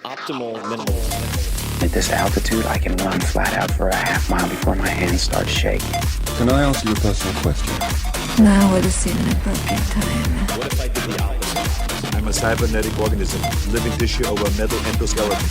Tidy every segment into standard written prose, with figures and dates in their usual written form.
Optimal minimalism. At this altitude, I can run flat out for a half mile before my hands start shaking. Can I ask you a personal question? Now would seem an appropriate time. What if I did the opposite? I'm a cybernetic organism, living tissue over a metal endoskeleton.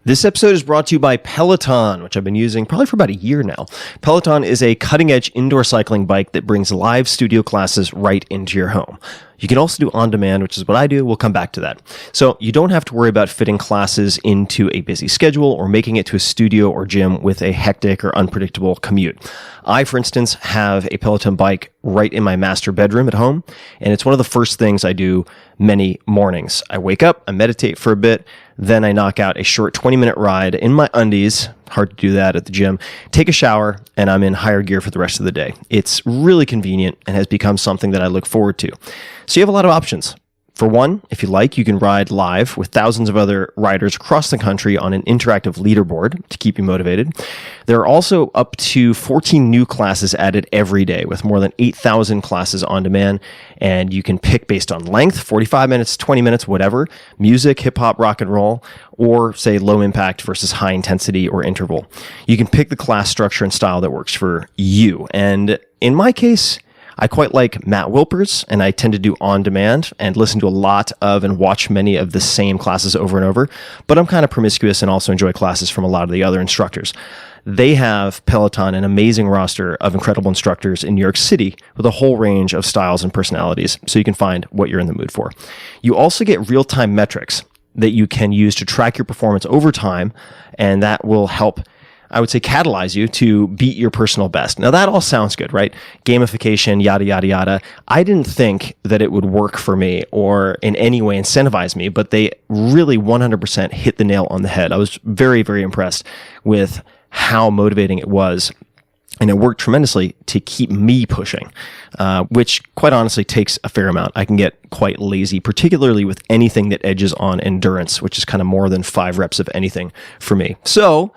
This episode is brought to you by Peloton, which I've been using probably for about a year now. Peloton is a cutting-edge indoor cycling bike that brings live studio classes right into your home. You can also do on-demand, which is what I do. We'll come back to that. So you don't have to worry about fitting classes into a busy schedule or making it to a studio or gym with a hectic or unpredictable commute. I, for instance, have a Peloton bike right in my master bedroom at home, and it's one of the first things I do many mornings. I wake up, I meditate for a bit, then I knock out a short 20-minute ride in my undies. Hard to do that at the gym. Take a shower, and I'm in higher gear for the rest of the day. It's really convenient and has become something that I look forward to. So you have a lot of options. For one, if you like, you can ride live with thousands of other riders across the country on an interactive leaderboard to keep you motivated. There are also up to 14 new classes added every day with more than 8,000 classes on demand. And you can pick based on length, 45 minutes, 20 minutes, whatever, music, hip hop, rock and roll, or say low impact versus high intensity or interval. You can pick the class structure and style that works for you. And in my case, I quite like Matt Wilpers, and I tend to do on demand and listen to a lot of and watch many of the same classes over and over, but I'm kind of promiscuous and also enjoy classes from a lot of the other instructors. They have, Peloton, an amazing roster of incredible instructors in New York City with a whole range of styles and personalities, so you can find what you're in the mood for. You also get real-time metrics that you can use to track your performance over time, and that will help, I would say, catalyze you to beat your personal best. Now, that all sounds good, right? Gamification, yada, yada, yada. I didn't think that it would work for me or in any way incentivize me, but they really 100% hit the nail on the head. I was very, very impressed with how motivating it was. And it worked tremendously to keep me pushing, which quite honestly takes a fair amount. I can get quite lazy, particularly with anything that edges on endurance, which is kind of more than 5 reps of anything for me. So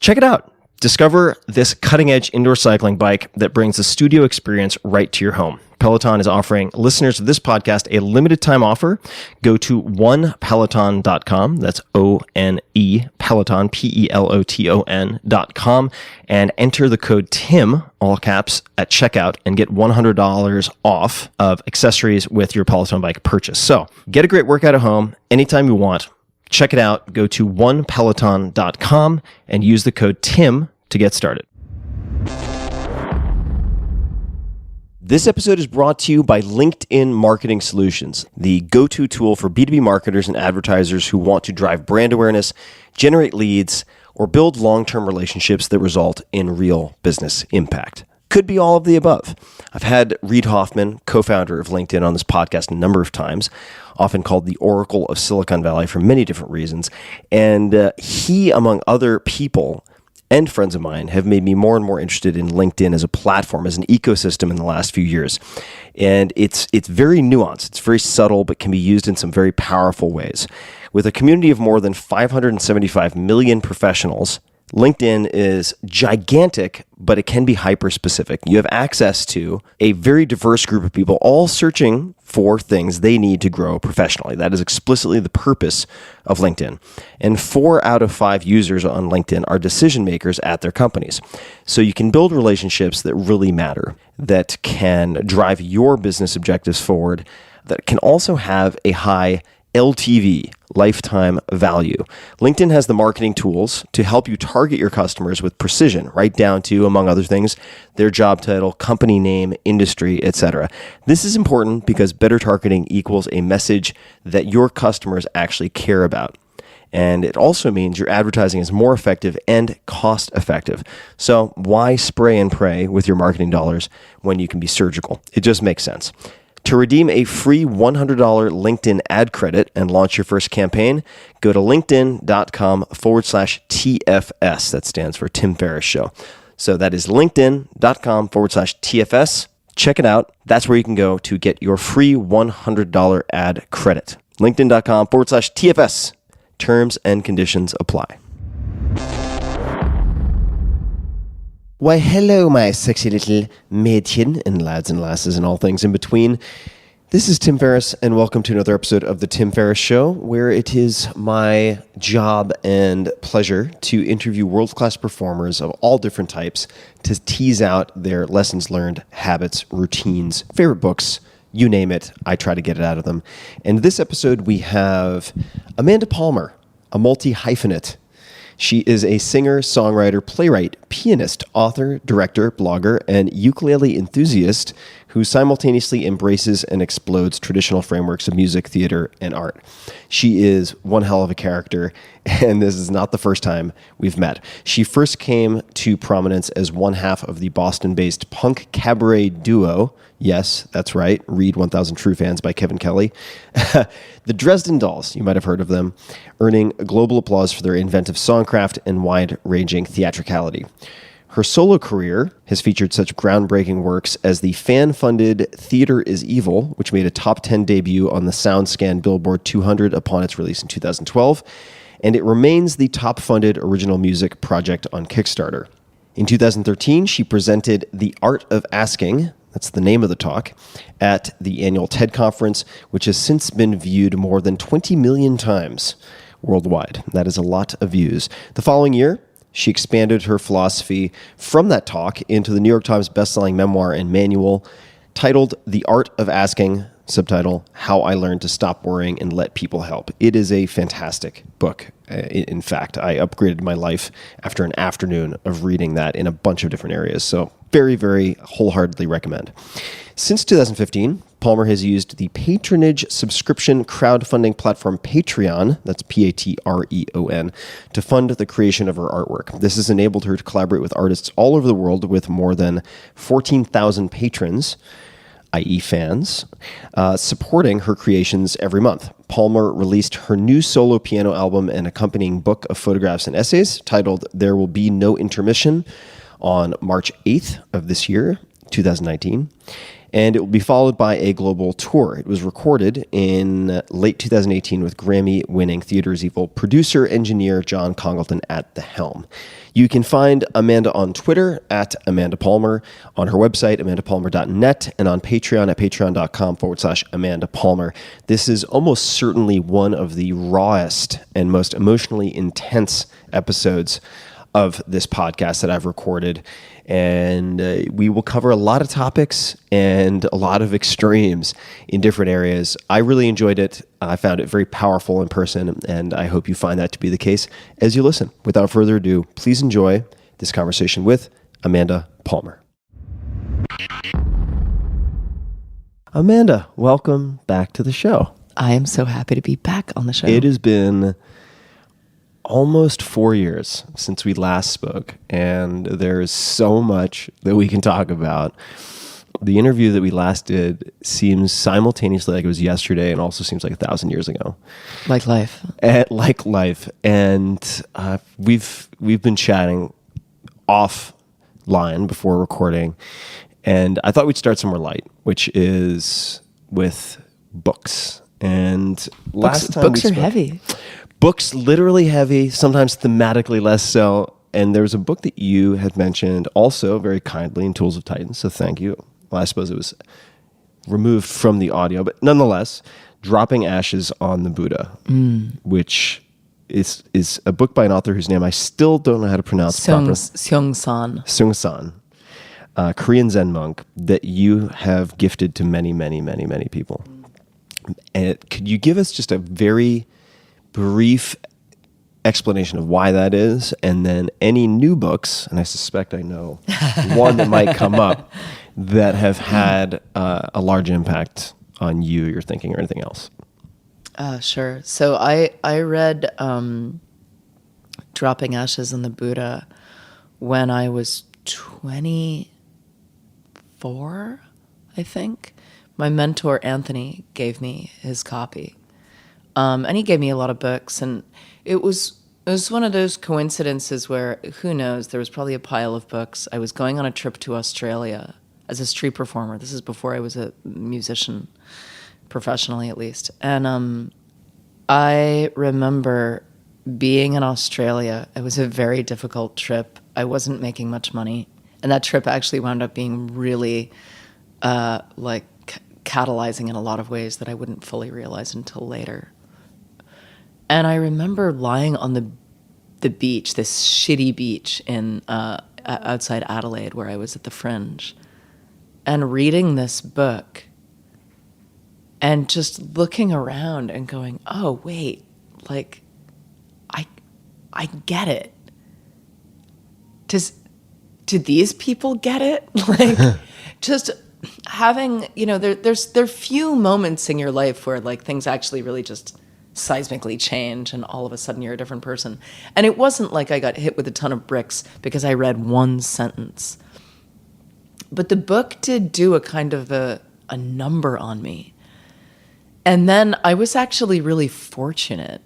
check it out. Discover this cutting-edge indoor cycling bike that brings the studio experience right to your home. Peloton is offering listeners of this podcast a limited time offer. Go to onepeloton.com. That's O-N-E, Peloton, Peloton.com, and enter the code TIM, all caps, at checkout and get $100 off of accessories with your Peloton bike purchase. So get a great workout at home anytime you want. Check it out. Go to onepeloton.com and use the code TIM to get started. This episode is brought to you by LinkedIn Marketing Solutions, the go-to tool for B2B marketers and advertisers who want to drive brand awareness, generate leads, or build long-term relationships that result in real business impact. Could be all of the above. I've had Reid Hoffman, co-founder of LinkedIn, on this podcast a number of times, often called the Oracle of Silicon Valley for many different reasons. And he, among other people and friends of mine, have made me more and more interested in LinkedIn as a platform, as an ecosystem in the last few years. And it's very nuanced. It's very subtle, but can be used in some very powerful ways. With a community of more than 575 million professionals, LinkedIn is gigantic, but it can be hyper-specific. You have access to a very diverse group of people all searching for things they need to grow professionally. That is explicitly the purpose of LinkedIn. And 4 out of 5 users on LinkedIn are decision makers at their companies. So you can build relationships that really matter, that can drive your business objectives forward, that can also have a high LTV, lifetime value. LinkedIn has the marketing tools to help you target your customers with precision, right down to, among other things, their job title, company name, industry, etc. This is important because better targeting equals a message that your customers actually care about. And it also means your advertising is more effective and cost effective. So why spray and pray with your marketing dollars when you can be surgical? It just makes sense. To redeem a free $100 LinkedIn ad credit and launch your first campaign, go to linkedin.com/TFS. That stands for Tim Ferriss Show. So that is linkedin.com/TFS. Check it out. That's where you can go to get your free $100 ad credit. LinkedIn.com/TFS. Terms and conditions apply. Why, hello, my sexy little Mädchen and lads and lasses and all things in between. This is Tim Ferriss, and welcome to another episode of The Tim Ferriss Show, where it is my job and pleasure to interview world-class performers of all different types to tease out their lessons learned, habits, routines, favorite books, you name it. I try to get it out of them. And this episode, we have Amanda Palmer, a multi-hyphenate. She is a singer, songwriter, playwright, pianist, author, director, blogger, and ukulele enthusiast who simultaneously embraces and explodes traditional frameworks of music, theater, and art. She is one hell of a character, and this is not the first time we've met. She first came to prominence as one half of the Boston-based punk cabaret duo. Yes, that's right. Read 1000 True Fans by Kevin Kelly. The Dresden Dolls, you might have heard of them, earning global applause for their inventive songcraft and wide-ranging theatricality. Her solo career has featured such groundbreaking works as the fan-funded Theater is Evil, which made a top 10 debut on the SoundScan Billboard 200 upon its release in 2012, and it remains the top-funded original music project on Kickstarter. In 2013, she presented The Art of Asking, that's the name of the talk, at the annual TED Conference, which has since been viewed more than 20 million times worldwide. That is a lot of views. The following year, she expanded her philosophy from that talk into the New York Times bestselling memoir and manual titled The Art of Asking, subtitle, How I Learned to Stop Worrying and Let People Help. It is a fantastic book. In fact, I upgraded my life after an afternoon of reading that in a bunch of different areas. So very, very wholeheartedly recommend. Since 2015, Palmer has used the patronage subscription crowdfunding platform Patreon, that's Patreon, to fund the creation of her artwork. This has enabled her to collaborate with artists all over the world with more than 14,000 patrons, i.e. fans, supporting her creations every month. Palmer released her new solo piano album and accompanying book of photographs and essays titled There Will Be No Intermission on March 8th of this year, 2019. And it will be followed by a global tour. It was recorded in late 2018 with Grammy-winning Theater is Evil producer, engineer John Congleton at the helm. You can find Amanda on Twitter at Amanda Palmer, on her website, amandapalmer.net, and on Patreon at patreon.com/Amanda Palmer. This is almost certainly one of the rawest and most emotionally intense episodes of this podcast that I've recorded. And we will cover a lot of topics and a lot of extremes in different areas. I really enjoyed it. I found it very powerful in person, and I hope you find that to be the case as you listen. Without further ado, please enjoy this conversation with Amanda Palmer. Amanda, welcome back to the show. I am so happy to be back on the show. It has been almost 4 years since we last spoke, and there is so much that we can talk about. The interview that we last did seems simultaneously like it was yesterday and also seems like 1,000 years ago. Like life. Like life. And we've been chatting offline before recording, and I thought we'd start somewhere light, which is with books. And last time books we are spoke, heavy. Books literally heavy, sometimes thematically less so. And there was a book that you had mentioned also very kindly in Tools of Titan, so thank you. Well, I suppose it was removed from the audio, but nonetheless, Dropping Ashes on the Buddha, which is a book by an author whose name I still don't know how to pronounce properly. Seung-san. Seung-san, Korean Zen monk that you have gifted to many, many, many, many people. And could you give us just a very brief explanation of why that is, and then any new books, and I suspect I know one that might come up, that have had a large impact on you, your thinking, or anything else? Sure. So I read Dropping Ashes on the Buddha when I was 24, I think. My mentor, Anthony, gave me his copy. And he gave me a lot of books, and it was one of those coincidences where, who knows, there was probably a pile of books. I was going on a trip to Australia as a street performer. This is before I was a musician, professionally at least. And I remember being in Australia. It was a very difficult trip. I wasn't making much money, And that trip actually wound up being really like catalyzing in a lot of ways that I wouldn't fully realize until later. And I remember lying on the beach, this shitty beach in outside Adelaide where I was at the Fringe, and reading this book and just looking around and going, oh, wait, like, I get it. Do these people get it? Like, just having, you know, there are few moments in your life where like things actually really just seismically change and all of a sudden you're a different person. And it wasn't like I got hit with a ton of bricks because I read one sentence. But the book did do a kind of a number on me. And then I was actually really fortunate.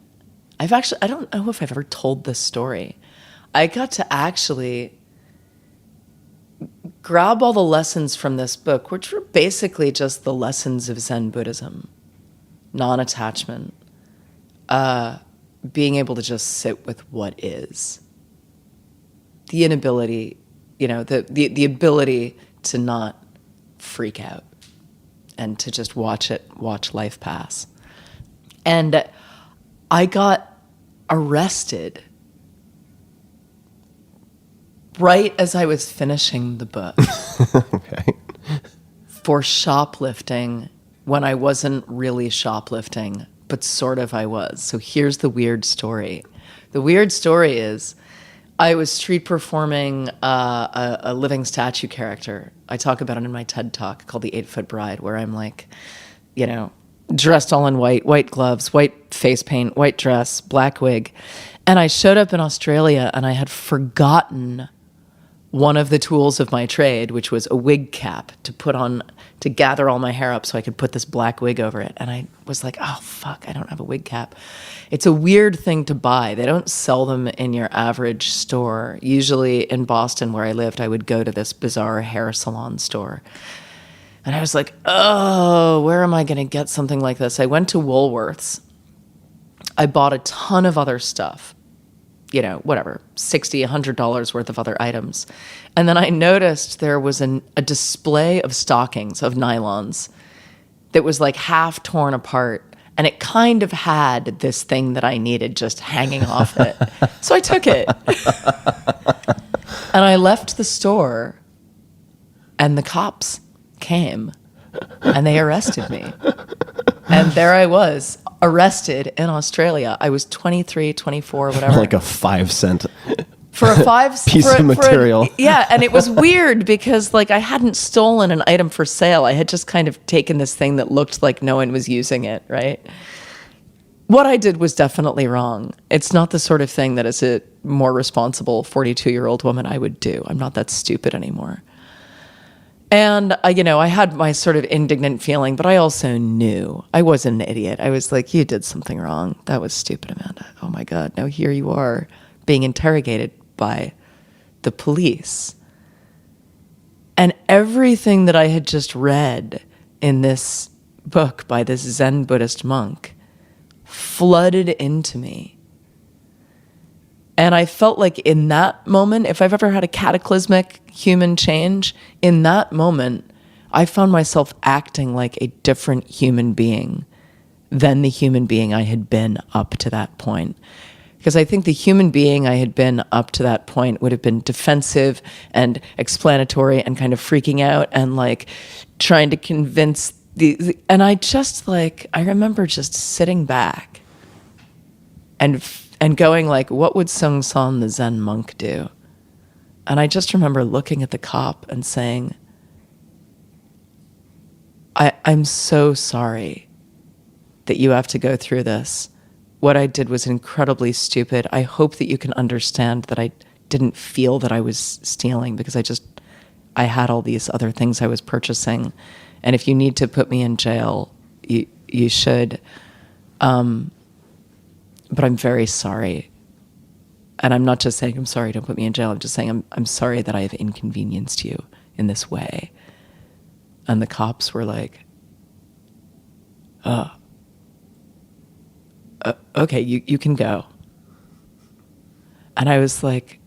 I don't know if I've ever told this story. I got to actually grab all the lessons from this book, which were basically just the lessons of Zen Buddhism, non-attachment, being able to just sit with what is, the inability, you know, the ability to not freak out and to just watch life pass. And I got arrested right as I was finishing the book. Okay. For shoplifting when I wasn't really shoplifting, but sort of I was. So here's the weird story. The weird story is I was street performing a living statue character. I talk about it in my TED Talk called The 8-Foot Bride, where I'm like, you know, dressed all in white gloves, white face paint, white dress, black wig. And I showed up in Australia and I had forgotten one of the tools of my trade, which was a wig cap to gather all my hair up so I could put this black wig over it. And I was like, oh, fuck, I don't have a wig cap. It's a weird thing to buy. They don't sell them in your average store. Usually in Boston, where I lived, I would go to this bizarre hair salon store. And I was like, oh, where am I going to get something like this? I went to Woolworths. I bought a ton of other stuff. You know, whatever, $60, $100 worth of other items. And then I noticed there was a display of stockings, of nylons, that was like half torn apart. And it kind of had this thing that I needed just hanging off it. So I took it. And I left the store, and the cops came, and they arrested me. And there I was, arrested in Australia. I was 23, 24, whatever. Like a 5-cent for a piece of material. Yeah, and it was weird because like I hadn't stolen an item for sale. I had just kind of taken this thing that looked like no one was using it, right? What I did was definitely wrong. It's not the sort of thing that as a more responsible 42-year-old woman I would do. I'm not that stupid anymore. And, I had my sort of indignant feeling, but I also knew I wasn't an idiot. I was like, you did something wrong. That was stupid, Amanda. Oh, my God. Now here you are being interrogated by the police. And everything that I had just read in this book by this Zen Buddhist monk flooded into me. And I felt like in that moment, if I've ever had a cataclysmic human change, in that moment, I found myself acting like a different human being than the human being I had been up to that point. Because I think the human being I had been up to that point would have been defensive and explanatory and kind of freaking out and like trying to convince and I remember just sitting back and going like, what would Sung San the Zen monk do? And I just remember looking at the cop and saying, I'm so sorry that you have to go through this. What I did was incredibly stupid. I hope that you can understand that I didn't feel that I was stealing because I had all these other things I was purchasing. And if you need to put me in jail, you should. But I'm very sorry. And I'm not just saying I'm sorry, don't put me in jail. I'm just saying I'm sorry that I have inconvenienced you in this way. And the cops were like, okay, you can go. And I was like,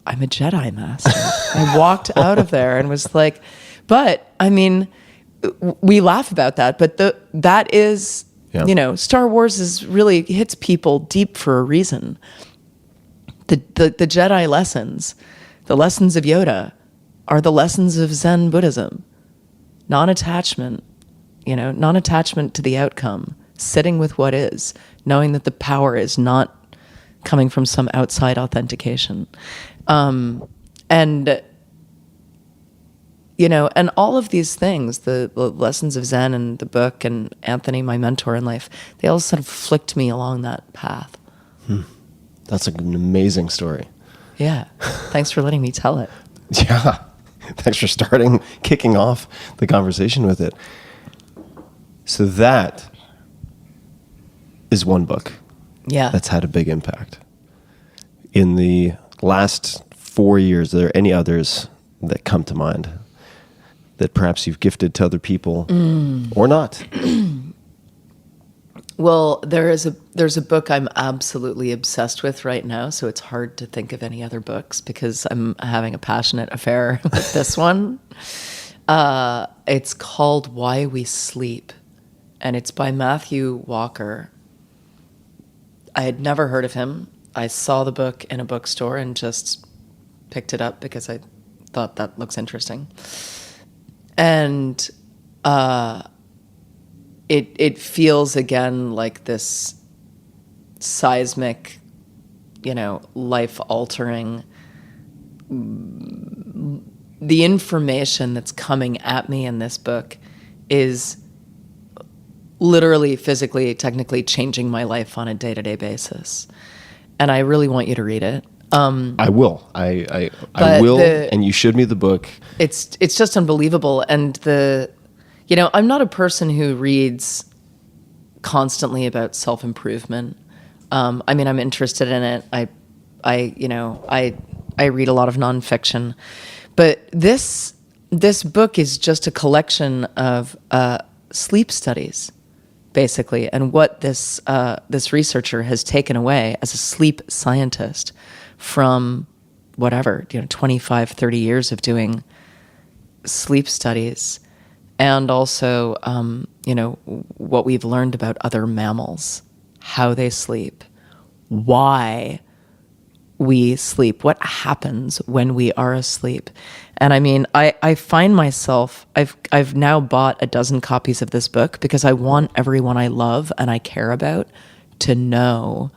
I'm a Jedi master. I walked out of there and was like, but I mean, we laugh about that, but that is, Yeah. you know, Star Wars is really hits people deep for a reason. The Jedi lessons, the lessons of Yoda, are the lessons of Zen Buddhism. Non-attachment, you know, non-attachment to the outcome, sitting with what is, knowing that the power is not coming from some outside authentication. And, you know, and all of these things, the lessons of Zen and the book and Anthony, my mentor in life, they all sort of flicked me along that path. That's an amazing story. Yeah. Thanks for letting me tell it. Yeah. Thanks for kicking off the conversation with it. So that is one book Yeah. that's had a big impact. In the last 4 years, are there any others that come to mind that perhaps you've gifted to other people or not? Well, there's a book I'm absolutely obsessed with right now, so it's hard to think of any other books because I'm having a passionate affair with this one. It's called Why We Sleep, and it's by Matthew Walker. I had never heard of him. I saw the book in a bookstore and just picked it up because I thought that looks interesting. And it feels again like this seismic, you know, life-altering. The information that's coming at me in this book is literally, physically, technically changing my life on a day-to-day basis. And I really want you to read it. I will. I But will, and you showed me the book. It's just unbelievable. And you know, I'm not a person who reads constantly about self-improvement. I mean, I'm interested in it. I read a lot of nonfiction, but this book is just a collection of sleep studies, basically, and what this researcher has taken away as a sleep scientist from whatever, 25, 30 years of doing sleep studies. And also, what we've learned about other mammals, how they sleep, why we sleep, what happens when we are asleep. And I mean, I find myself, I've now bought 12 copies of this book because I want everyone I love and I care about to know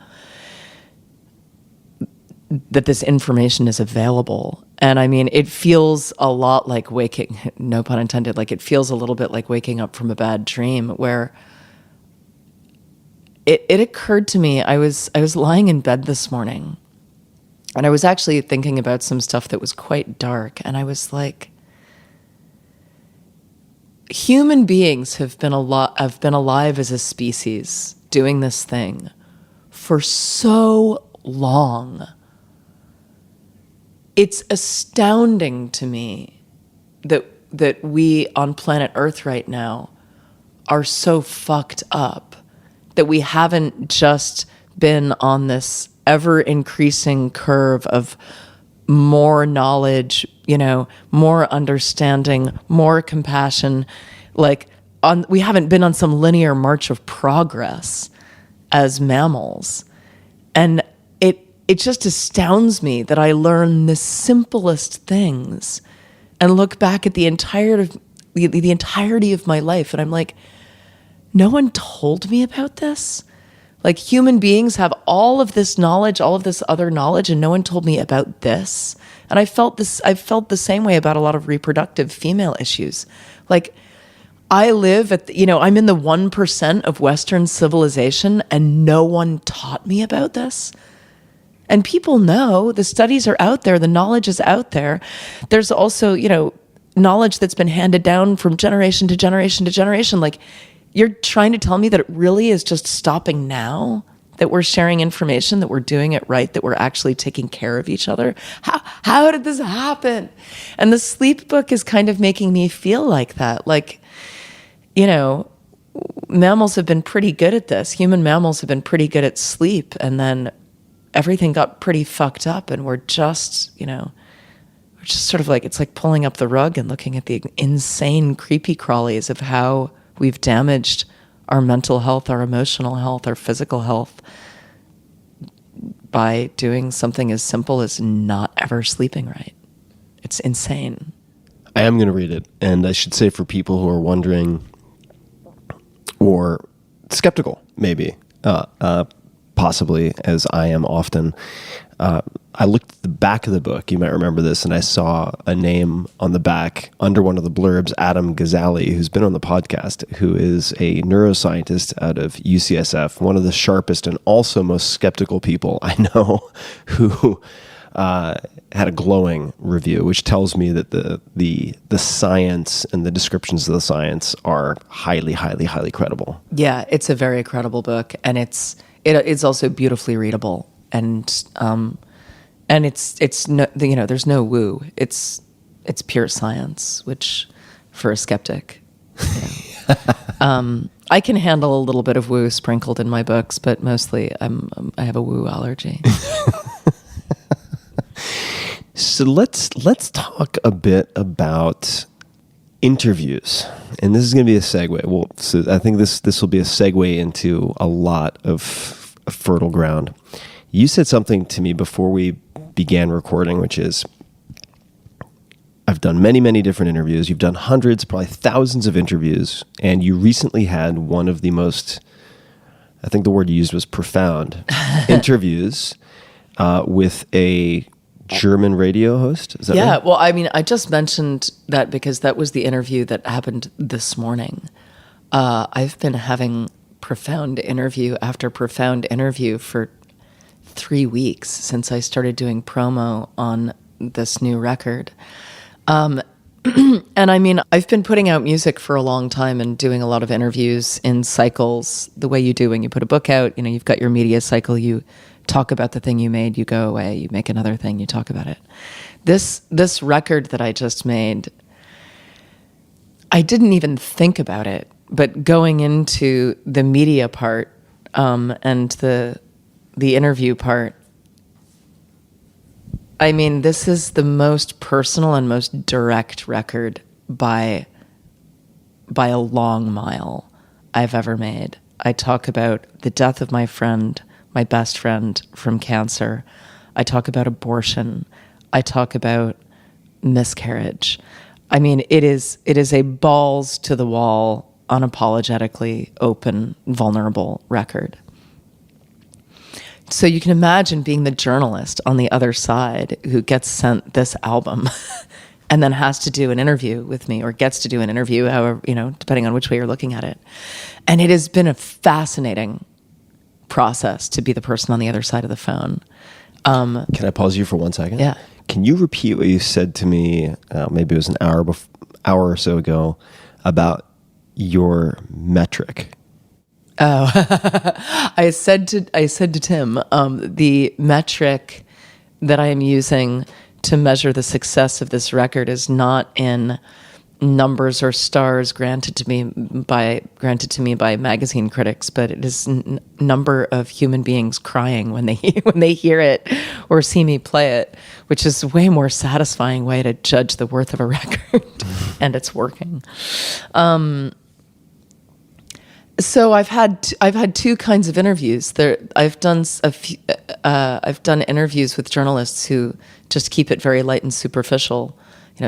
that this information is available. And I mean, it feels a lot like waking, no pun intended, like it feels a little bit like waking up from a bad dream where it occurred to me, I was lying in bed this morning and I was actually thinking about some stuff that was quite dark. And I was like, human beings have been alive as a species doing this thing for so long. It's astounding to me that we on planet Earth right now are so fucked up that we haven't just been on this ever increasing curve of more knowledge, more understanding, more compassion. We haven't been on some linear march of progress as mammals. And it just astounds me that I learn the simplest things and look back at the entirety of my life. And I'm like, no one told me about this. Like, human beings have all of this knowledge, all of this other knowledge, and no one told me about this. And I've felt the same way about a lot of reproductive female issues. Like, I live I'm in the 1% of Western civilization and no one taught me about this. And people know, the studies are out there, the knowledge is out there. There's also, knowledge that's been handed down from generation to generation to generation. Like, you're trying to tell me that it really is just stopping now, that we're sharing information, that we're doing it right, that we're actually taking care of each other? How did this happen? And the sleep book is kind of making me feel like that. Like, mammals have been pretty good at this. Human mammals have been pretty good at sleep. And then everything got pretty fucked up, and we're just sort of like, it's like pulling up the rug and looking at the insane creepy crawlies of how we've damaged our mental health, our emotional health, our physical health by doing something as simple as not ever sleeping right. It's insane. I am going to read it. And I should say, for people who are wondering or skeptical, maybe, possibly, as I am often, I looked at the back of the book, you might remember this, and I saw a name on the back under one of the blurbs, Adam Gazzaley, who's been on the podcast, who is a neuroscientist out of UCSF, one of the sharpest and also most skeptical people I know, who had a glowing review, which tells me that the science and the descriptions of the science are highly, highly, highly credible. Yeah, it's a very credible book, and it's also beautifully readable, and it's no, there's no woo. It's pure science, which for a skeptic, I can handle a little bit of woo sprinkled in my books, but mostly I have a woo allergy. So let's talk a bit about interviews, and this is going to be a segue. Well, so I think this will be a segue into a lot of fertile ground. You said something to me before we began recording, which is, I've done many, many different interviews. You've done hundreds, probably thousands of interviews, and you recently had one of the most, I think the word you used was profound, interviews with a German radio host. Is that right? Well, I mean, I just mentioned that because that was the interview that happened this morning. I've been having profound interview after profound interview for 3 weeks since I started doing promo on this new record. And I mean, I've been putting out music for a long time and doing a lot of interviews in cycles, the way you do when you put a book out. You've got your media cycle, you talk about the thing you made, you go away, you make another thing, you talk about it. This record that I just made, I didn't even think about it, but going into the media part and the interview part, I mean, this is the most personal and most direct record by a long mile I've ever made. I talk about the death of my friend, my best friend, from cancer. I talk about abortion. I talk about miscarriage. I mean, it is a balls to the wall, unapologetically open, vulnerable record. So you can imagine being the journalist on the other side who gets sent this album and then has to do an interview with me, or gets to do an interview, however, depending on which way you're looking at it. And it has been a fascinating process to be the person on the other side of the phone. Can I pause you for 1 second? Yeah. Can you repeat what you said to me, maybe it was an hour or so ago, about your metric? Oh, I said to Tim, the metric that I am using to measure the success of this record is not in numbers or stars granted to me by magazine critics, but it is number of human beings crying when they hear it or see me play it, which is a way more satisfying way to judge the worth of a record, and it's working. So I've had two kinds of interviews. I've done interviews with journalists who just keep it very light and superficial.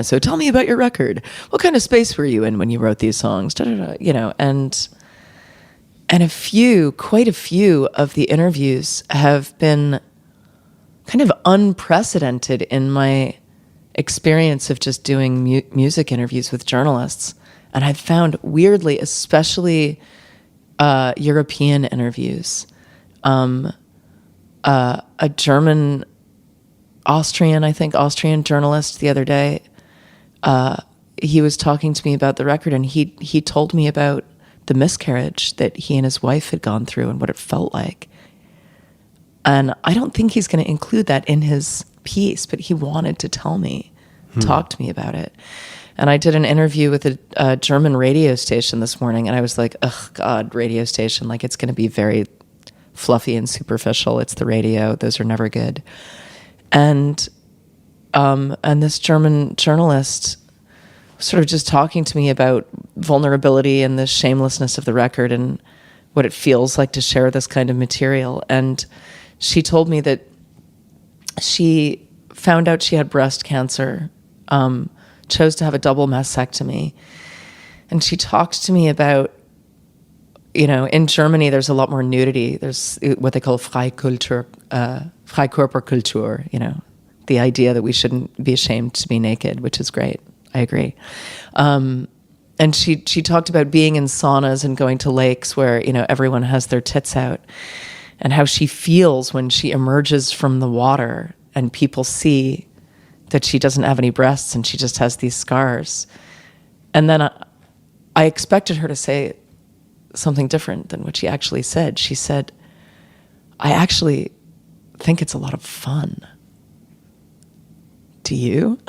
So tell me about your record. What kind of space were you in when you wrote these songs? And quite a few of the interviews have been kind of unprecedented in my experience of just doing music interviews with journalists. And I've found, weirdly, especially European interviews, a Austrian journalist the other day, he was talking to me about the record, and he told me about the miscarriage that he and his wife had gone through and what it felt like. And I don't think he's going to include that in his piece, but he wanted to tell me, talk to me about it. And I did an interview with a German radio station this morning, and I was like, "Ugh, God, radio station! Like, it's going to be very fluffy and superficial. It's the radio. Those are never good. And this German journalist sort of just talking to me about vulnerability and the shamelessness of the record and what it feels like to share this kind of material. And she told me that she found out she had breast cancer, chose to have a double mastectomy. And she talked to me about, in Germany, there's a lot more nudity. There's what they call Freikultur, Freikörperkultur, the idea that we shouldn't be ashamed to be naked, which is great. I agree. And she talked about being in saunas and going to lakes where, everyone has their tits out, and how she feels when she emerges from the water and people see that she doesn't have any breasts and she just has these scars. And then I expected her to say something different than what she actually said. She said, I actually think it's a lot of fun. Do you?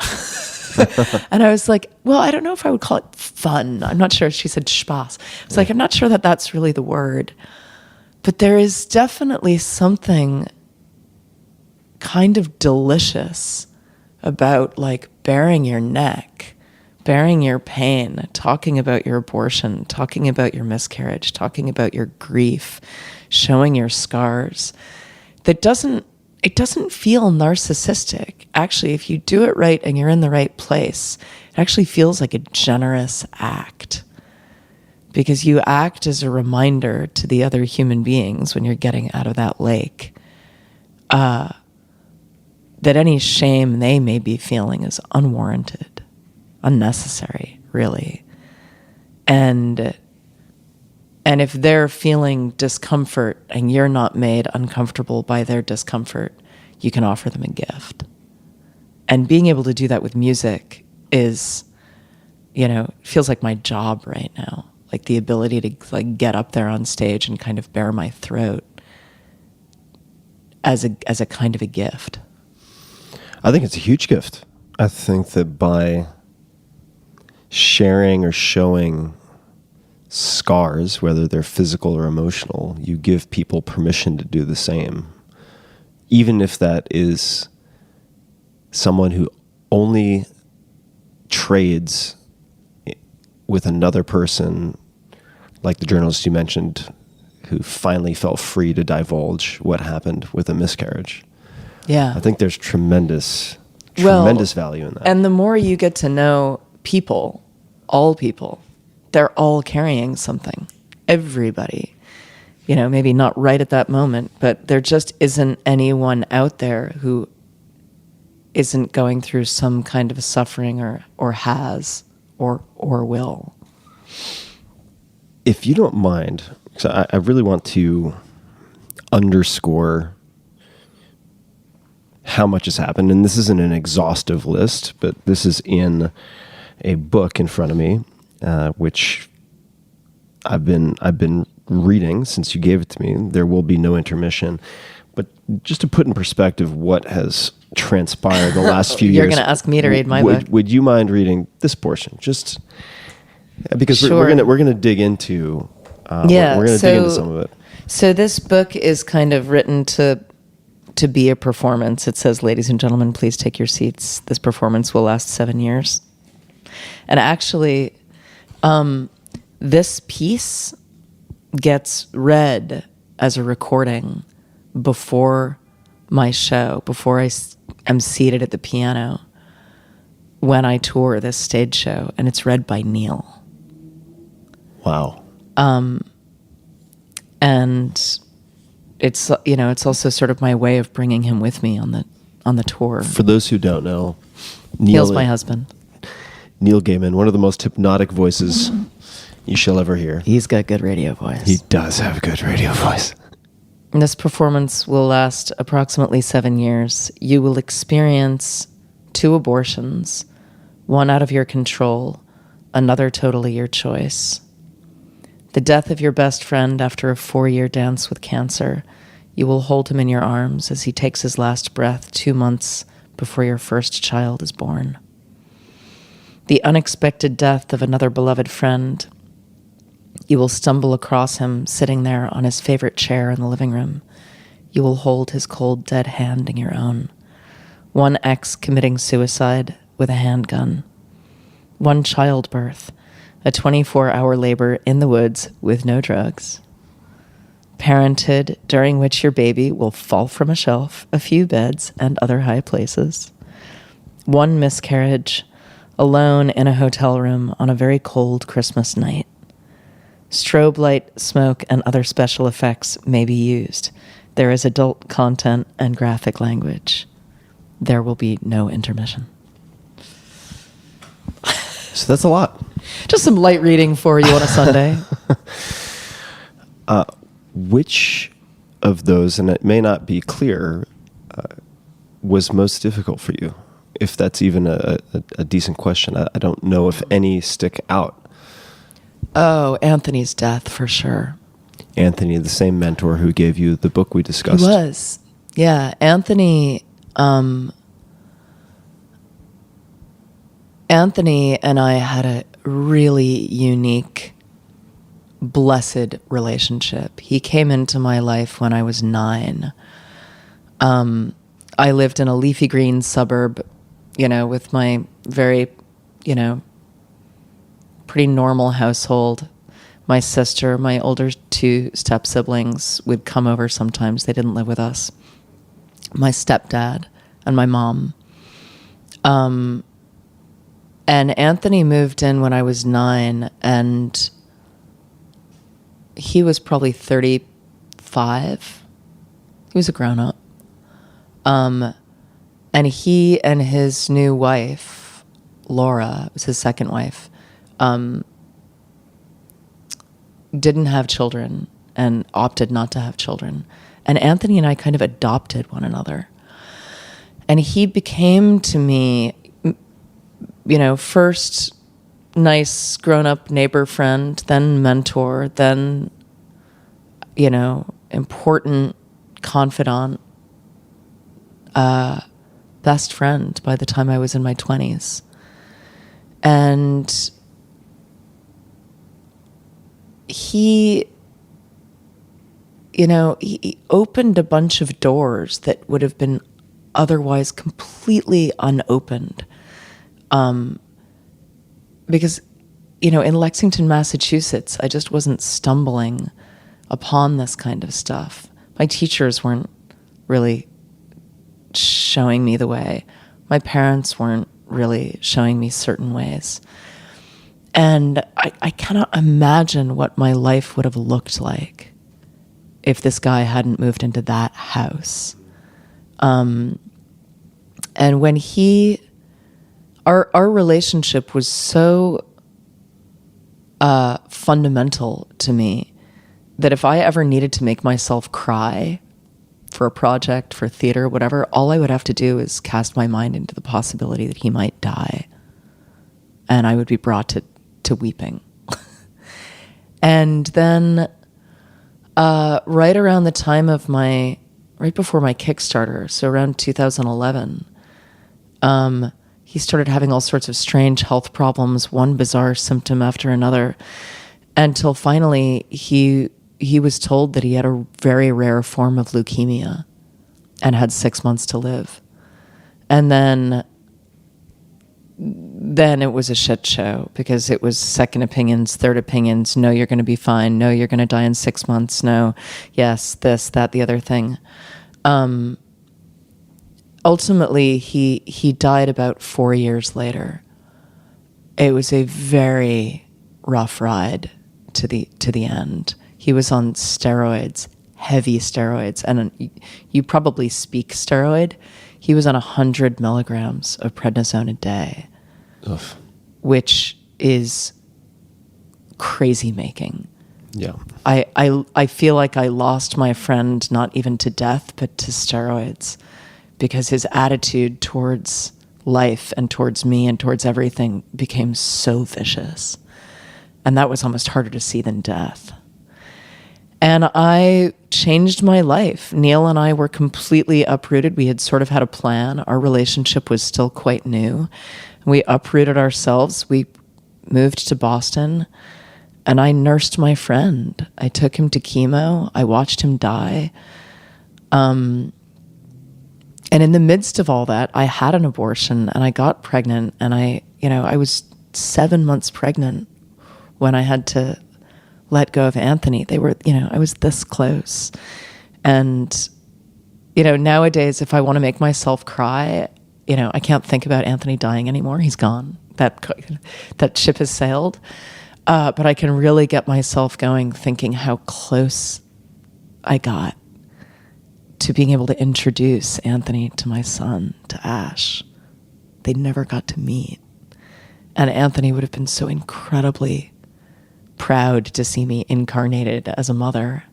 And I was like, well, I don't know if I would call it fun. I'm not sure. She said Spaß. I was like, I'm not sure that that's really the word. But there is definitely something kind of delicious about like baring your neck, baring your pain, talking about your abortion, talking about your miscarriage, talking about your grief, showing your scars. It doesn't feel narcissistic. Actually, if you do it right and you're in the right place, it actually feels like a generous act, because you act as a reminder to the other human beings when you're getting out of that lake that any shame they may be feeling is unwarranted, unnecessary, really. And if they're feeling discomfort and you're not made uncomfortable by their discomfort, you can offer them a gift. And being able to do that with music is, feels like my job right now. Like the ability to like get up there on stage and kind of bare my throat as a kind of a gift. I think it's a huge gift. I think that by sharing or showing scars, whether they're physical or emotional, you give people permission to do the same. Even if that is someone who only trades with another person, like the journalist you mentioned, who finally felt free to divulge what happened with a miscarriage. Yeah. I think there's tremendous value in that. And the more you get to know people, all people, they're all carrying something. Everybody. Maybe not right at that moment, but there just isn't anyone out there who isn't going through some kind of suffering or has or will. If you don't mind, so I really want to underscore how much has happened, and this isn't an exhaustive list, but this is in a book in front of me, which I've been reading since you gave it to me. There will be no intermission, but just to put in perspective what has transpired the last few years. You're going to ask me to read my book. Would you mind reading this portion? Just because Sure. we're gonna dig into we're gonna dig into some of it. So this book is kind of written to be a performance. It says, ladies and gentlemen, please take your seats. This performance will last 7 years. And actually, this piece gets read as a recording before my show, before I am seated at the piano when I tour this stage show, and it's read by Neil. Wow. And it's also sort of my way of bringing him with me on the tour. For those who don't know, Neil's my husband. Neil Gaiman, one of the most hypnotic voices you shall ever hear. He's got good radio voice. He does have a good radio voice. And this performance will last approximately 7 years. You will experience 2 abortions, one out of your control, another totally your choice. The death of your best friend after a 4-year dance with cancer. You will hold him in your arms as he takes his last breath 2 months before your first child is born. The unexpected death of another beloved friend You will stumble across him sitting there on his favorite chair in the living room. You will hold his cold, dead hand in your own. One ex committing suicide with a handgun. One childbirth, a 24-hour labor in the woods with no drugs. Parenthood during which your baby will fall from a shelf, a few beds, and other high places. One miscarriage, alone in a hotel room on a very cold Christmas night. Strobe light, smoke, and other special effects may be used. There is adult content and graphic language. There will be no intermission. So that's a lot. Just some light reading for you on a Sunday. Which of those, and it may not be clear, was most difficult for you? If that's even a decent question. I don't know if any stick out. Oh, Anthony's death, for sure. Anthony, the same mentor who gave you the book we discussed. He was. Yeah, Anthony and I had a really unique, blessed relationship. He came into my life when I was 9. I lived in a leafy green suburb, with my very, pretty normal household. My sister, my older 2 step siblings would come over sometimes. They didn't live with us. My stepdad and my mom. And Anthony moved in when I was 9, and he was probably 35. He was a grown-up. And he and his new wife, Laura, was his second wife, didn't have children and opted not to have children. And Anthony and I kind of adopted one another. And he became to me, first nice grown-up neighbor friend, then mentor, then, important confidant, best friend by the time I was in my 20s. And he opened a bunch of doors that would have been otherwise completely unopened. Because, in Lexington, Massachusetts, I just wasn't stumbling upon this kind of stuff. My teachers weren't really showing me the way. My parents weren't really showing me certain ways. And I cannot imagine what my life would have looked like if this guy hadn't moved into that house. And when our relationship was so fundamental to me that if I ever needed to make myself cry for a project, for theater, whatever, all I would have to do is cast my mind into the possibility that he might die. And I would be brought to weeping. And then right around the time of right before my Kickstarter, so around 2011, he started having all sorts of strange health problems, one bizarre symptom after another, until finally he was told that he had a very rare form of leukemia and had 6 months to live. And then it was a shit show, because it was second opinions, third opinions. No, you're going to be fine. No, you're going to die in 6 months. No, yes, this, that, the other thing. Ultimately, he died about 4 years later. It was a very rough ride to the end. He was on steroids, heavy steroids, and you probably speak steroid. He was on 100 milligrams of prednisone a day. Ugh. Which is crazy making. Yeah. I feel like I lost my friend not even to death, but to steroids, because his attitude towards life and towards me and towards everything became so vicious. And that was almost harder to see than death. And I changed my life. Neil and I were completely uprooted. We had sort of had a plan. Our relationship was still quite new. We uprooted ourselves. We moved to Boston. And I nursed my friend. I took him to chemo. I watched him die. And in the midst of all that, I had an abortion and I got pregnant, and I was 7 months pregnant when I had to let go of Anthony. I was this close. And, nowadays, if I want to make myself cry, I can't think about Anthony dying anymore. He's gone. That ship has sailed. But I can really get myself going thinking how close I got to being able to introduce Anthony to my son, to Ash. They never got to meet. And Anthony would have been so incredibly proud to see me incarnated as a mother.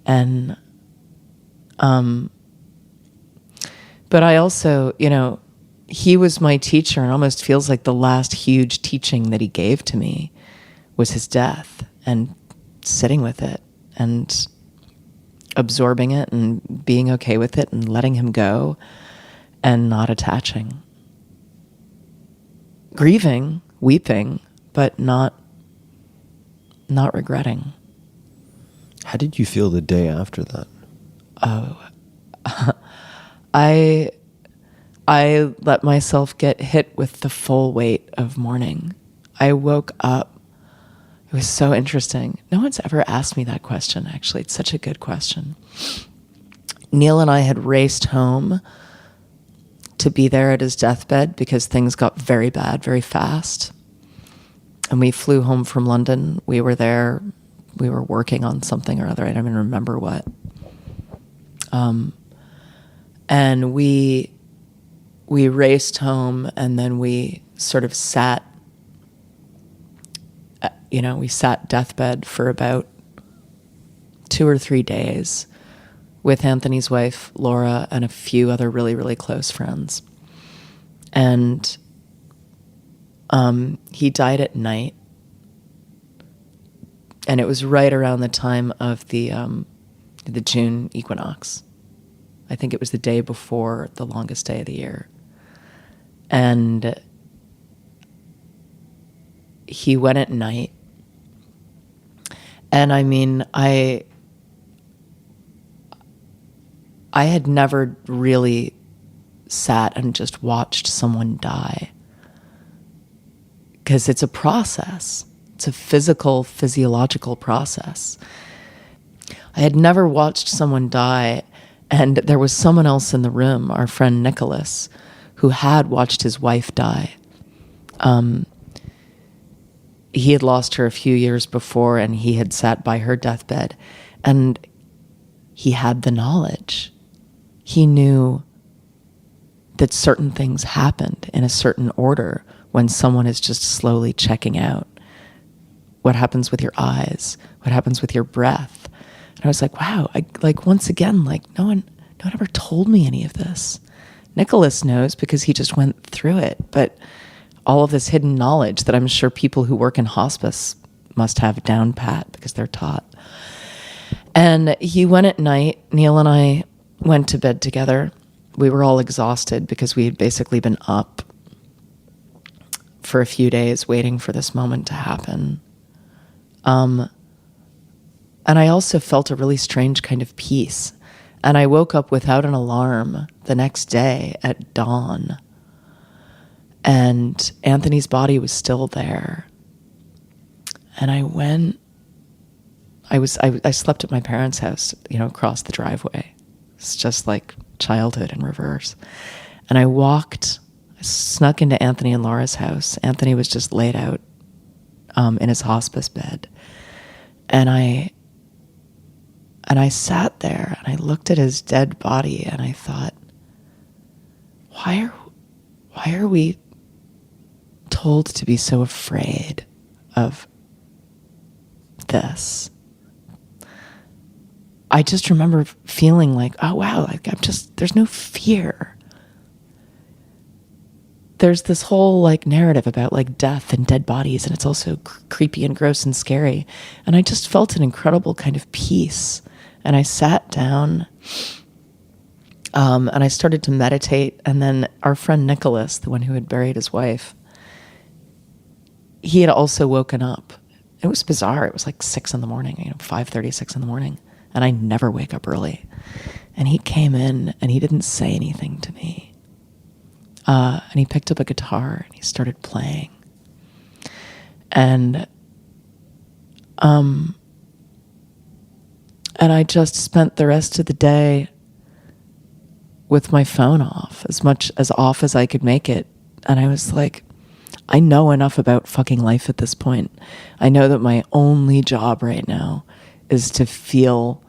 And, but I also, he was my teacher, and almost feels like the last huge teaching that he gave to me was his death, and sitting with it and absorbing it and being okay with it and letting him go and not attaching. Grieving, weeping, but not regretting. How did you feel the day after that? I let myself get hit with the full weight of mourning. I woke up. It was so interesting. No one's ever asked me that question, actually. It's such a good question. Neil and I had raced home to be there at his deathbed because things got very bad very fast. And we flew home from London. We were there. We were working on something or other. I don't even remember what. And we raced home, and then we sort of sat, we sat deathbed for about 2 or 3 days with Anthony's wife, Laura, and a few other really, really close friends. And he died at night. And it was right around the time of the June equinox. I think it was the day before the longest day of the year. And he went at night. And I mean, I had never really sat and just watched someone die. Because it's a process. It's a physiological process. I had never watched someone die, and there was someone else in the room, our friend Nicholas, who had watched his wife die. He had lost her a few years before, and he had sat by her deathbed, and he had the knowledge. He knew that certain things happened in a certain order when someone is just slowly checking out. What happens with your eyes? What happens with your breath? And I was like, wow, once again, no one ever told me any of this. Nicholas knows because he just went through it, but all of this hidden knowledge that I'm sure people who work in hospice must have down pat because they're taught. And he went at night. Neil and I went to bed together. We were all exhausted because we had basically been up for a few days waiting for this moment to happen. And I also felt a really strange kind of peace. And I woke up without an alarm the next day at dawn. And Anthony's body was still there. And I slept at my parents' house, across the driveway. It's just like childhood in reverse. And I snuck into Anthony and Laura's house. Anthony was just laid out in his hospice bed. And I sat there and I looked at his dead body and I thought, why are we told to be so afraid of this? I just remember feeling like, oh wow, there's no fear. There's this whole narrative about death and dead bodies, and it's also creepy and gross and scary. And I just felt an incredible kind of peace. And I sat down, and I started to meditate. And then our friend Nicholas, the one who had buried his wife, he had also woken up, it was bizarre. It was like 6 in the morning, 5:30, 6 in the morning. And I never wake up early. And he came in and he didn't say anything to me. And he picked up a guitar and he started playing. And I just spent the rest of the day with my phone off, as much as off as I could make it. And I was like, I know enough about fucking life at this point. I know that my only job right now is to feel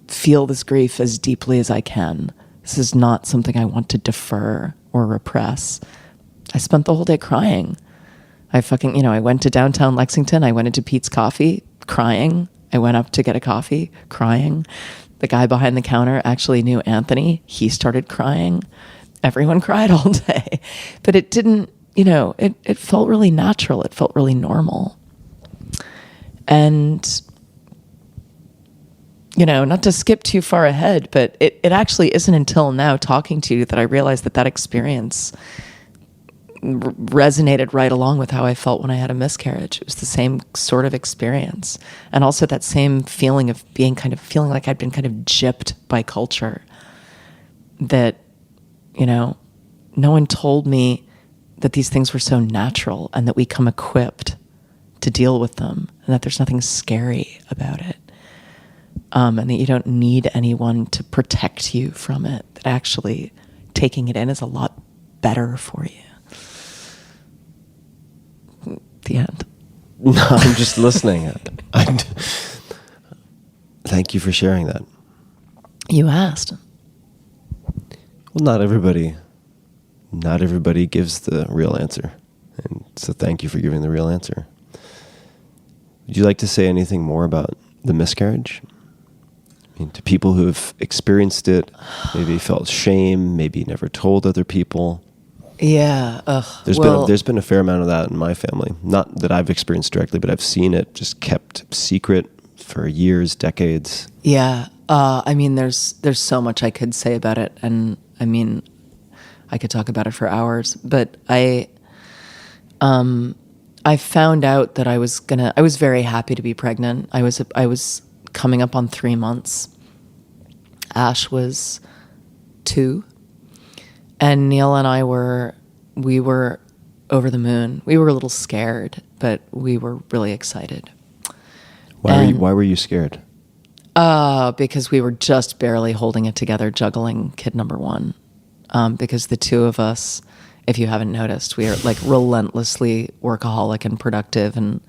this grief as deeply as I can. This is not something I want to defer or repress. I spent the whole day crying. I went to downtown Lexington. I went into Pete's Coffee crying. I went up to get a coffee crying. The guy behind the counter actually knew Anthony. He started crying. Everyone cried all day. But it didn't, it felt really natural. It felt really normal. And, not to skip too far ahead, but it actually isn't until now talking to you that I realized that experience resonated right along with how I felt when I had a miscarriage. It was the same sort of experience. And also that same feeling of feeling like I'd been kind of gypped by culture. That, no one told me that these things were so natural and that we come equipped to deal with them and that there's nothing scary about it. And that you don't need anyone to protect you from it. That actually taking it in is a lot better for you. The end. No, I'm just listening. Thank you for sharing that. You asked. Well, not everybody gives the real answer. And so thank you for giving the real answer. Would you like to say anything more about the miscarriage? To people who have experienced it, maybe felt shame, maybe never told other people. Yeah. There's been a fair amount of that in my family. Not that I've experienced directly, but I've seen it just kept secret for years, decades. Yeah. There's so much I could say about it, and I could talk about it for hours. But I found out that I was very happy to be pregnant. I was coming up on 3 months. Ash was 2. And Neil and I were over the moon. We were a little scared, but we were really excited. Why were you scared? Because we were just barely holding it together, juggling kid number 1. Because the two of us, if you haven't noticed, we are like relentlessly workaholic and productive, and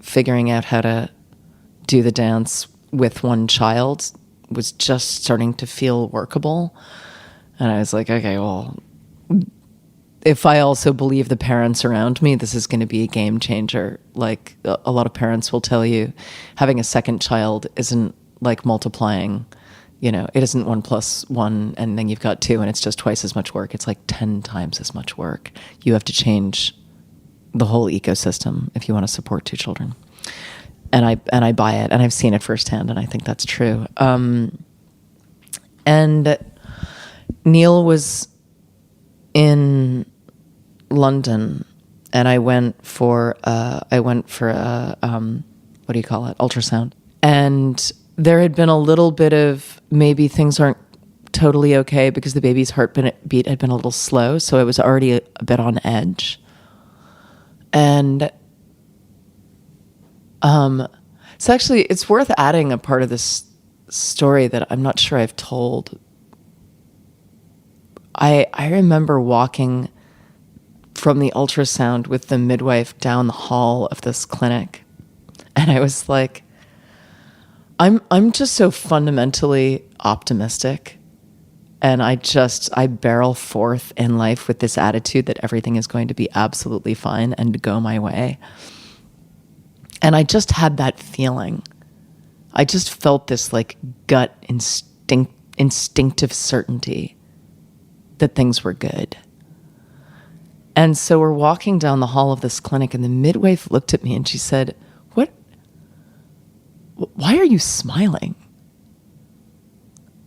figuring out how to do the dance with one child was just starting to feel workable. And I was like, okay, well, if I also believe the parents around me, this is going to be a game changer. Like a lot of parents will tell you, having a second child isn't like multiplying. It isn't 1 + 1 and then you've got 2 and it's just twice as much work. It's like 10 times as much work. You have to change the whole ecosystem if you want to support 2 children. And I buy it, and I've seen it firsthand, and I think that's true. And Neil was in London, and I went for what do you call it, ultrasound. And there had been a little bit of maybe things aren't totally okay because the baby's heartbeat had been a little slow, so I was already a bit on edge. And so actually, it's worth adding a part of this story that I'm not sure I've told. I remember walking from the ultrasound with the midwife down the hall of this clinic, and I was like, I'm just so fundamentally optimistic, and I barrel forth in life with this attitude that everything is going to be absolutely fine and go my way. And I just had that feeling. I just felt this like gut instinctive certainty that things were good. And so we're walking down the hall of this clinic, and the midwife looked at me and she said, why are you smiling?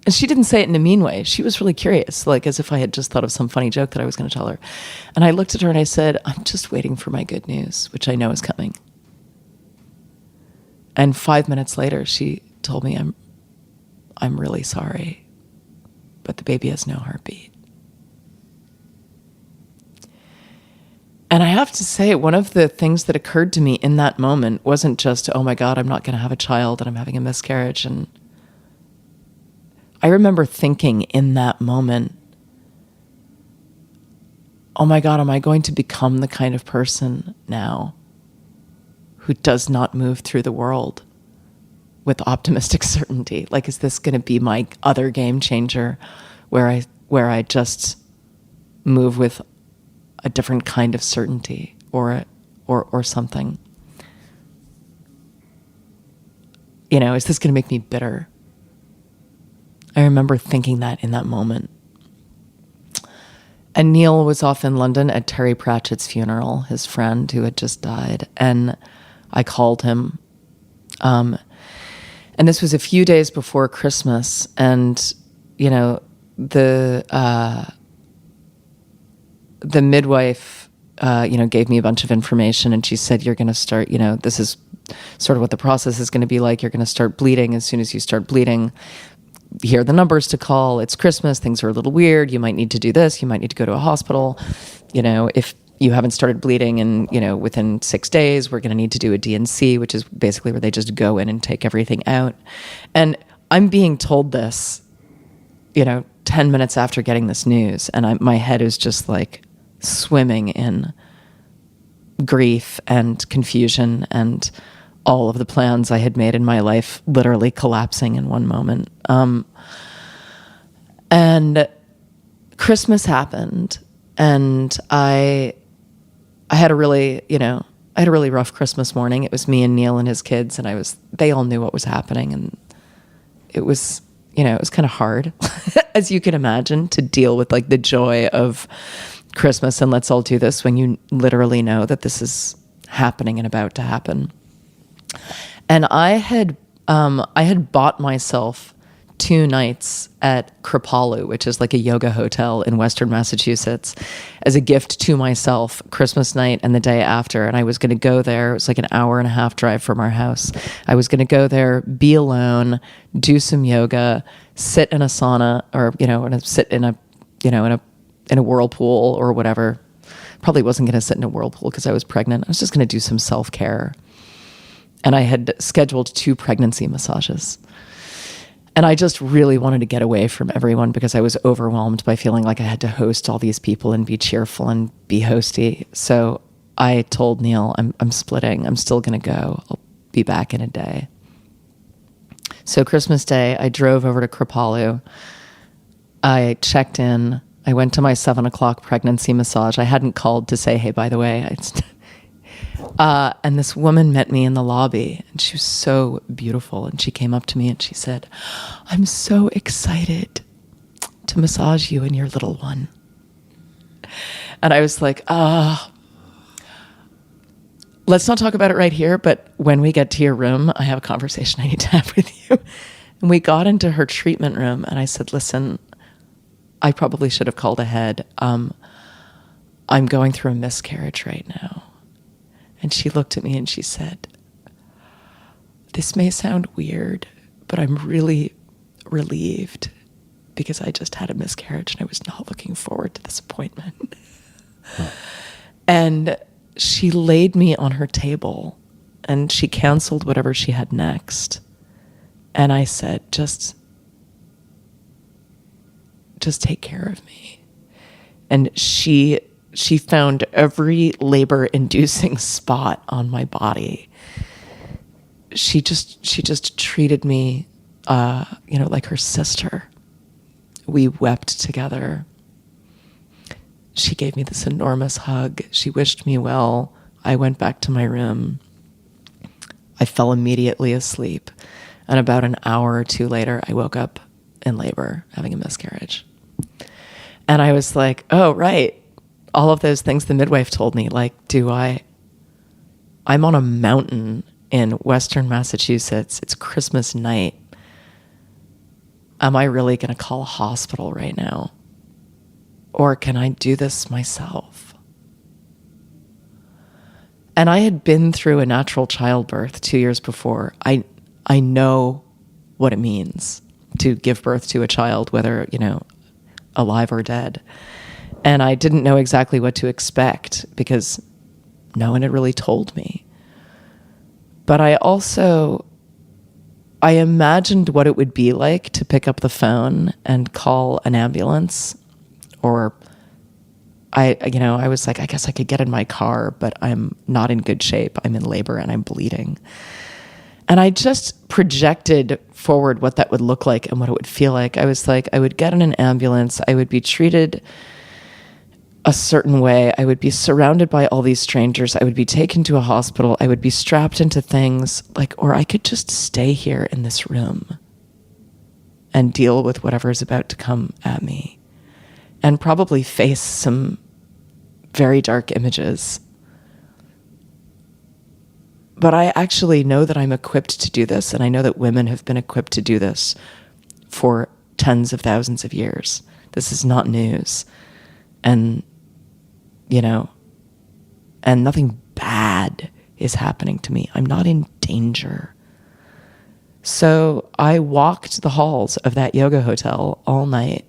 And she didn't say it in a mean way. She was really curious, like as if I had just thought of some funny joke that I was going to tell her. And I looked at her and I said, I'm just waiting for my good news, which I know is coming. And 5 minutes later, she told me, I'm really sorry, but the baby has no heartbeat. And I have to say, one of the things that occurred to me in that moment wasn't just, oh my God, I'm not going to have a child and I'm having a miscarriage. And I remember thinking in that moment, oh my God, am I going to become the kind of person now who does not move through the world with optimistic certainty? Like, is this going to be my other game changer where I just move with a different kind of certainty or something? You know, is this going to make me bitter? I remember thinking that in that moment. And Neil was off in London at Terry Pratchett's funeral, his friend who had just died. And I called him. And this was a few days before Christmas. And, you know, the midwife, gave me a bunch of information. And she said, you're going to start, this is sort of what the process is going to be like. You're going to start bleeding. As soon as you start bleeding, here are the numbers to call. It's Christmas. Things are a little weird. You might need to do this. You might need to go to a hospital. If you haven't started bleeding and, within 6 days, we're going to need to do a DNC, which is basically where they just go in and take everything out. And I'm being told this, 10 minutes after getting this news. And my head is just like swimming in grief and confusion and all of the plans I had made in my life literally collapsing in one moment. And Christmas happened, and I had a really, rough Christmas morning. It was me and Neil and his kids, and they all knew what was happening, and it was kind of hard, as you can imagine, to deal with like the joy of Christmas and let's all do this when you literally know that this is happening and about to happen. And I had bought myself 2 nights at Kripalu, which is like a yoga hotel in Western Massachusetts, as a gift to myself, Christmas night and the day after. And I was going to go there. It was like an 1.5-hour drive from our house. I was going to go there, be alone, do some yoga, sit in a sauna, or sit in a whirlpool or whatever. Probably wasn't going to sit in a whirlpool because I was pregnant. I was just going to do some self-care. And I had scheduled 2 pregnancy massages. And I just really wanted to get away from everyone because I was overwhelmed by feeling like I had to host all these people and be cheerful and be hosty. So I told Neil, I'm splitting. I'm still going to go. I'll be back in a day. So Christmas Day, I drove over to Kripalu. I checked in. I went to my 7:00 pregnancy massage. I hadn't called to say, hey, by the way, and this woman met me in the lobby, and she was so beautiful. And she came up to me and she said, I'm so excited to massage you and your little one. And I was like, let's not talk about it right here, but when we get to your room, I have a conversation I need to have with you. And we got into her treatment room, and I said, listen, I probably should have called ahead. I'm going through a miscarriage right now. And she looked at me and she said, this may sound weird, but I'm really relieved because I just had a miscarriage and I was not looking forward to this appointment. Huh. And she laid me on her table and she canceled whatever she had next. And I said, just take care of me. And she found every labor-inducing spot on my body. She just treated me, like her sister. We wept together. She gave me this enormous hug. She wished me well. I went back to my room. I fell immediately asleep. And about an hour or 2 later, I woke up in labor, having a miscarriage. And I was like, oh, right. All of those things the midwife told me, like, I'm on a mountain in Western Massachusetts. It's Christmas night. am I really going to call a hospital right now? Or can I do this myself? And I had been through a natural childbirth 2 years before. I know what it means to give birth to a child, whether, alive or dead. And I didn't know exactly what to expect because no one had really told me. But I imagined what it would be like to pick up the phone and call an ambulance. Or I was like, I guess I could get in my car, but I'm not in good shape. I'm in labor and I'm bleeding. And I just projected forward what that would look like and what it would feel like. I was like, I would get in an ambulance. I would be treated a certain way. I would be surrounded by all these strangers. I would be taken to a hospital. I would be strapped into things or I could just stay here in this room and deal with whatever is about to come at me and probably face some very dark images. But I actually know that I'm equipped to do this, and I know that women have been equipped to do this for tens of thousands of years. This is not news. And, and nothing bad is happening to me. I'm not in danger. So I walked the halls of that yoga hotel all night,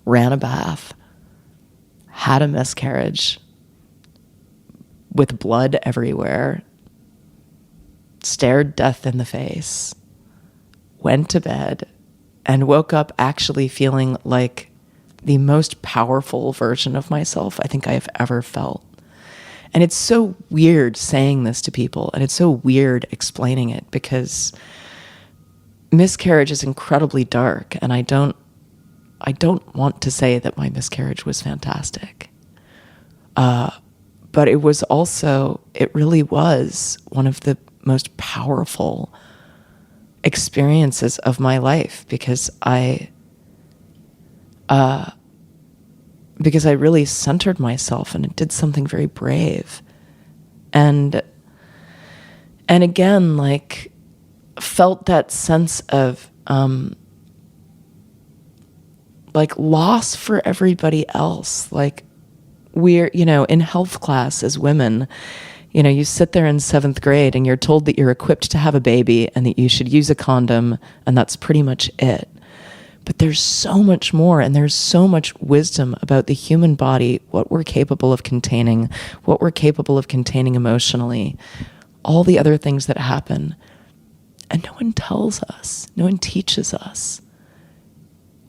ran a bath, had a miscarriage, with blood everywhere, stared death in the face, went to bed, and woke up actually feeling like the most powerful version of myself I think I have ever felt. And it's so weird saying this to people, and it's so weird explaining it because miscarriage is incredibly dark, and I don't want to say that my miscarriage was fantastic. But it really was one of the most powerful experiences of my life because I really centered myself and it did something very brave. And again, felt that sense of, loss for everybody else. We're, in health class as women, you sit there in 7th grade and you're told that you're equipped to have a baby and that you should use a condom, and that's pretty much it. But there's so much more, and there's so much wisdom about the human body, what we're capable of containing, what we're capable of containing emotionally, all the other things that happen. And no one tells us, no one teaches us,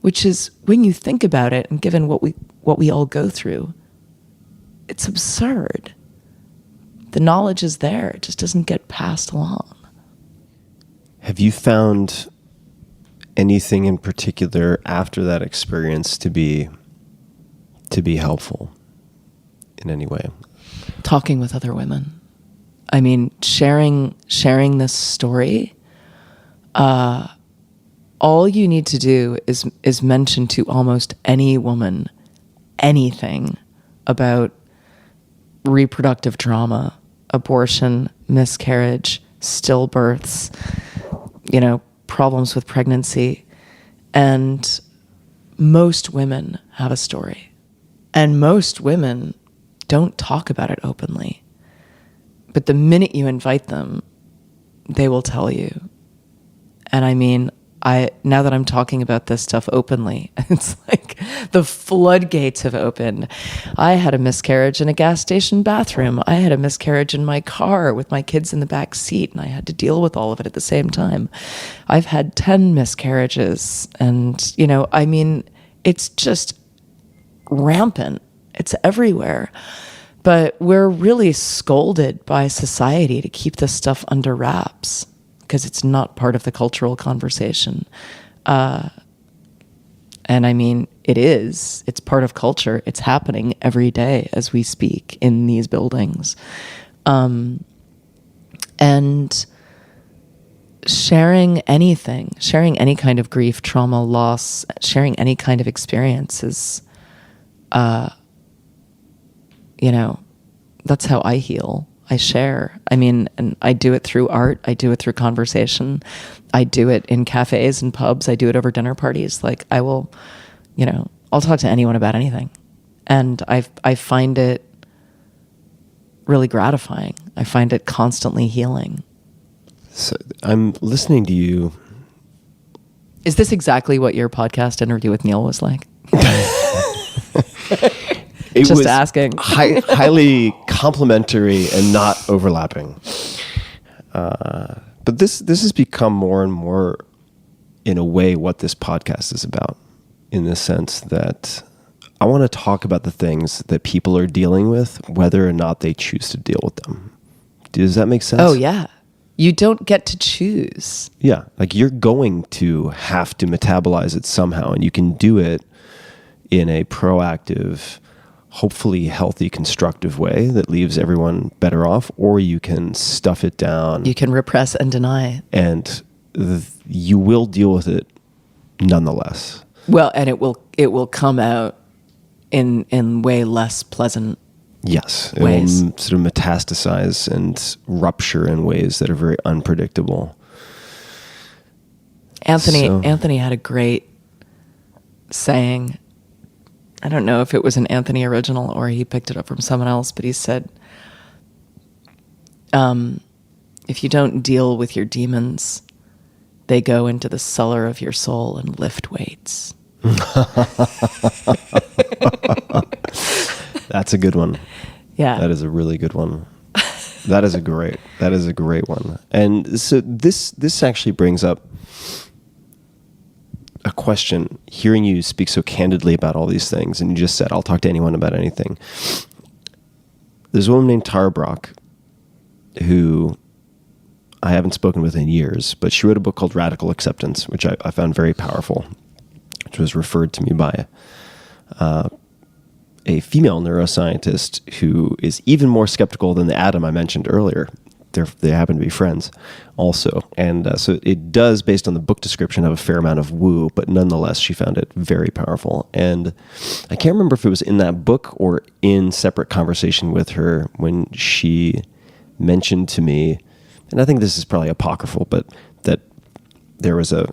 which is, when you think about it, and given what we all go through, it's absurd. The knowledge is there. It just doesn't get passed along. Have you found anything in particular after that experience to be helpful in any way? Talking with other women. I mean, sharing this story. All you need to do is mention to almost any woman anything about reproductive trauma, abortion, miscarriage, stillbirths, problems with pregnancy. And most women have a story. And most women don't talk about it openly. But the minute you invite them, they will tell you. And I mean, now that I'm talking about this stuff openly, it's like the floodgates have opened. I had a miscarriage in a gas station bathroom. I had a miscarriage in my car with my kids in the back seat, and I had to deal with all of it at the same time. I've had 10 miscarriages, and, it's just rampant. It's everywhere. But we're really scolded by society to keep this stuff under wraps, because it's not part of the cultural conversation. And I mean, it is. It's part of culture. It's happening every day as we speak in these buildings. And sharing anything, sharing any kind of grief, trauma, loss, sharing any kind of experience is, that's how I heal. I share. I mean, and I do it through art. I do it through conversation. I do it in cafes and pubs. I do it over dinner parties. Like I will, I'll talk to anyone about anything. And I find it really gratifying. I find it constantly healing. So I'm listening to you. Is this exactly what your podcast interview with Neil was like? It Just was asking. highly complimentary and not overlapping. But this has become more and more, in a way, what this podcast is about, in the sense that I want to talk about the things that people are dealing with, whether or not they choose to deal with them. Does that make sense? Oh, yeah. You don't get to choose. Yeah. Like you're going to have to metabolize it somehow, and you can do it in a proactive, hopefully healthy, constructive way that leaves everyone better off, or you can stuff it down. You can repress and deny. And you will deal with it nonetheless. Well, and it will come out in way less pleasant Yes. It ways. will sort of metastasize and rupture in ways that are very unpredictable. Anthony had a great saying. I don't know if it was an Anthony original or he picked it up from someone else, but he said, if you don't deal with your demons, they go into the cellar of your soul and lift weights. That's a good one. Yeah. That is a really good one. That is a great one. And so this actually brings up a question, hearing you speak so candidly about all these things, and you just said, I'll talk to anyone about anything. There's a woman named Tara Brach who I haven't spoken with in years, but she wrote a book called Radical Acceptance, which I found very powerful, which was referred to me by a female neuroscientist who is even more skeptical than the Adam I mentioned earlier. They happen to be friends also. And so it does, based on the book description, have a fair amount of woo, but nonetheless, she found it very powerful. And I can't remember if it was in that book or in separate conversation with her when she mentioned to me, and I think this is probably apocryphal, but that there was a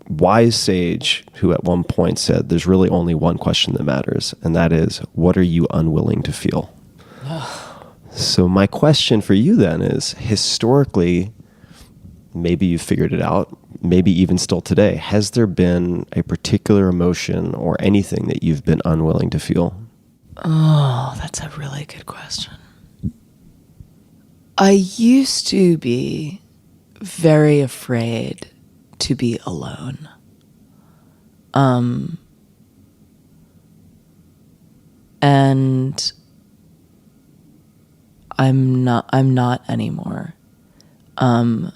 wise sage who at one point said, there's really only one question that matters, and that is, what are you unwilling to feel? So my question for you then is, historically, maybe you figured it out, maybe even still today, has there been a particular emotion or anything that you've been unwilling to feel? Oh, that's a really good question. I used to be very afraid to be alone. And I'm not anymore. But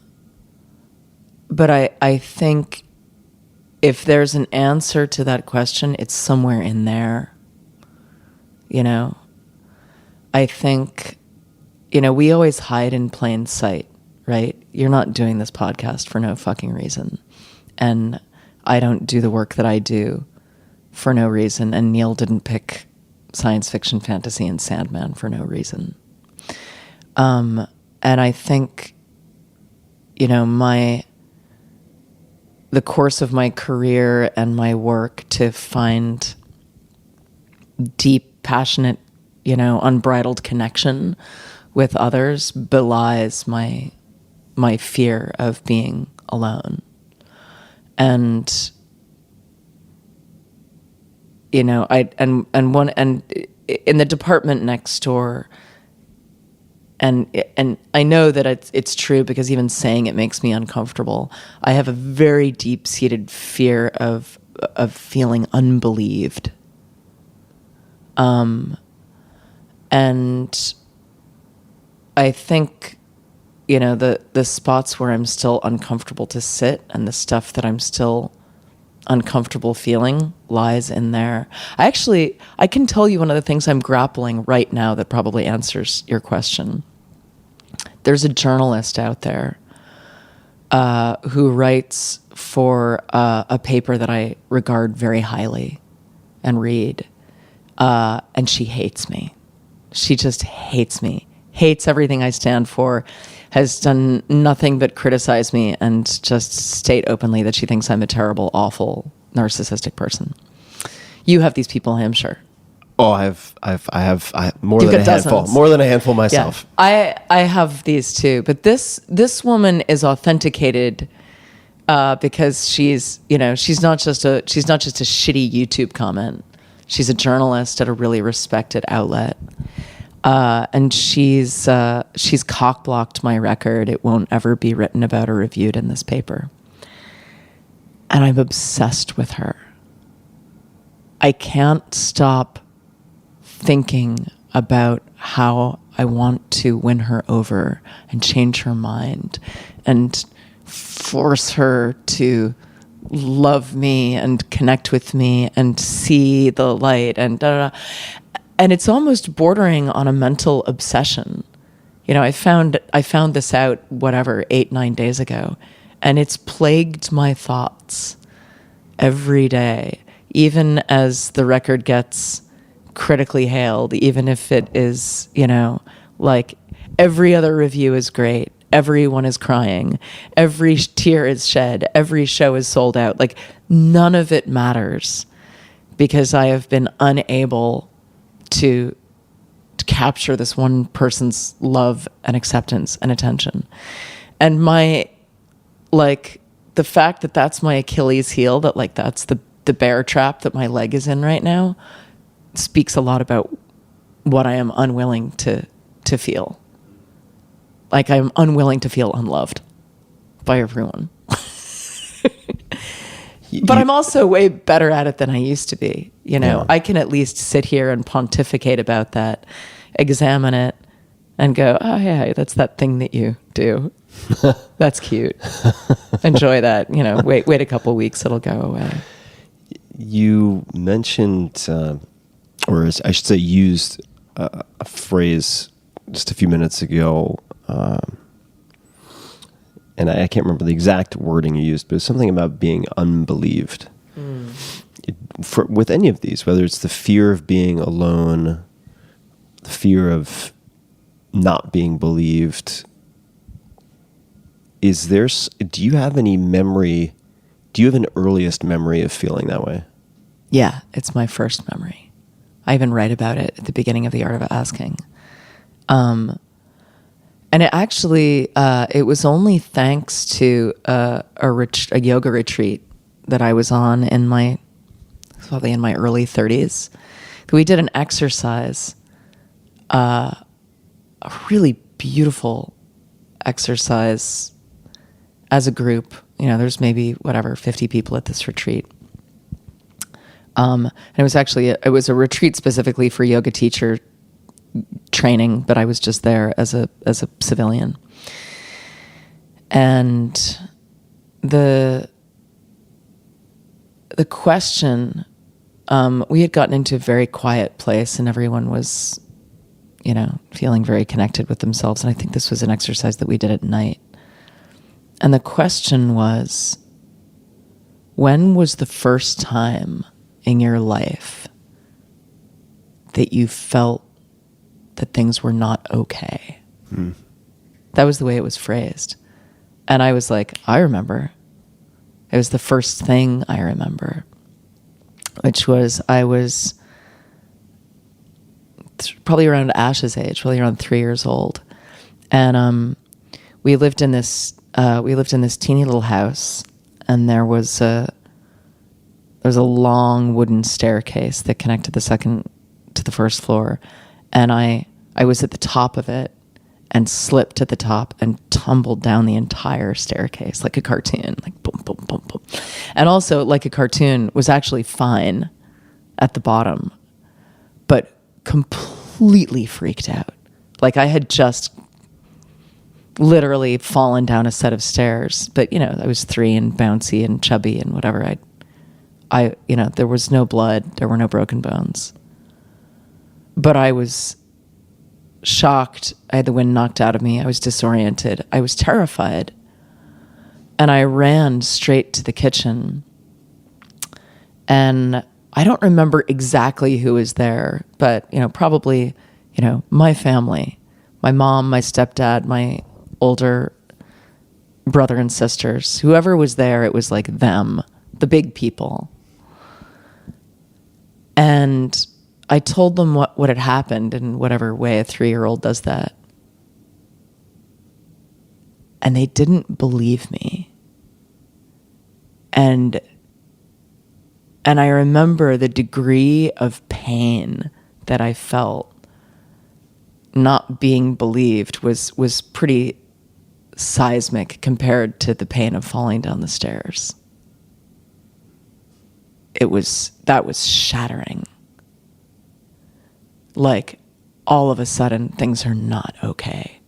I think if there's an answer to that question, it's somewhere in there. I think, we always hide in plain sight, right? You're not doing this podcast for no fucking reason. And I don't do the work that I do for no reason. And Neil didn't pick science fiction, fantasy, and Sandman for no reason. And I think, the course of my career and my work to find deep, passionate, unbridled connection with others belies my fear of being alone. And in the department next door, and I know that it's true because even saying it makes me uncomfortable. I have a very deep-seated fear of feeling unbelieved. And I think, the spots where I'm still uncomfortable to sit and the stuff that I'm still uncomfortable feeling lies in there. I can tell you one of the things I'm grappling right now that probably answers your question. There's a journalist out there who writes for a paper that I regard very highly and read, and she hates me. She just hates me hates everything I stand for, has done nothing but criticize me and just state openly that she thinks I'm a terrible, awful, narcissistic person. You have these people, I'm sure. Oh, I have more You've than a got handful. dozens. More than a handful myself. Yeah, I have these too, but this woman is authenticated because she's not just a shitty YouTube comment. She's a journalist at a really respected outlet, and she's cock-blocked my record. It won't ever be written about or reviewed in this paper, and I'm obsessed with her. I can't stop thinking about how I want to win her over and change her mind and force her to love me and connect with me and see the light and da, da, da. And it's almost bordering on a mental obsession. You know, I found this out 8-9 days ago, and it's plagued my thoughts every day, even as the record gets critically hailed, even if it is, like every other review is great, everyone is crying, every tear is shed, every show is sold out. Like none of it matters because I have been unable to capture this one person's love and acceptance and attention. And the fact that that's my Achilles heel, that like that's the bear trap that my leg is in right now, speaks a lot about what I am unwilling to feel. Like I'm unwilling to feel unloved by everyone. But I'm also way better at it than I used to be. Yeah. I can at least sit here and pontificate about that, examine it, and go, oh yeah, that's that thing that you do. That's cute. Enjoy that. Wait a couple weeks, it'll go away. You mentioned, or I should say used a phrase just a few minutes ago, and I can't remember the exact wording you used, but it's something about being unbelieved. With any of these, whether it's the fear of being alone, the fear of not being believed, do you have any memory? Do you have an earliest memory of feeling that way? Yeah, it's my first memory. I even write about it at the beginning of The Art of Asking. And it actually, it was only thanks to a yoga retreat that I was on probably in my early 30s. We did an exercise, a really beautiful exercise as a group. There's maybe 50 people at this retreat. And it was a retreat specifically for yoga teacher training, but I was just there as a civilian. And the question, we had gotten into a very quiet place and everyone was, feeling very connected with themselves. And I think this was an exercise that we did at night. And the question was, when was the first time in your life that you felt that things were not okay? That was the way it was phrased. And I was like, I remember. It was the first thing I remember, which was I was probably around Ash's age, probably around 3 years old. And we lived in this teeny little house, and there was a long wooden staircase that connected to the first floor, and I was at the top of it and slipped at the top and tumbled down the entire staircase like a cartoon, like boom, boom, boom, boom. And also, like a cartoon, was actually fine at the bottom, but completely freaked out. Like I had just literally fallen down a set of stairs, but I was 3 and bouncy and chubby and whatever. There was no blood, there were no broken bones, but I was shocked. I had the wind knocked out of me. I was disoriented. I was terrified, and I ran straight to the kitchen. And I don't remember exactly who was there, but probably my family, my mom, my stepdad, my older brother and sisters, whoever was there, it was like them, the big people. And I told them what had happened in whatever way a 3-year-old does that. And they didn't believe me. And I remember the degree of pain that I felt not being believed was pretty seismic compared to the pain of falling down the stairs. That was shattering. Like, all of a sudden, things are not okay.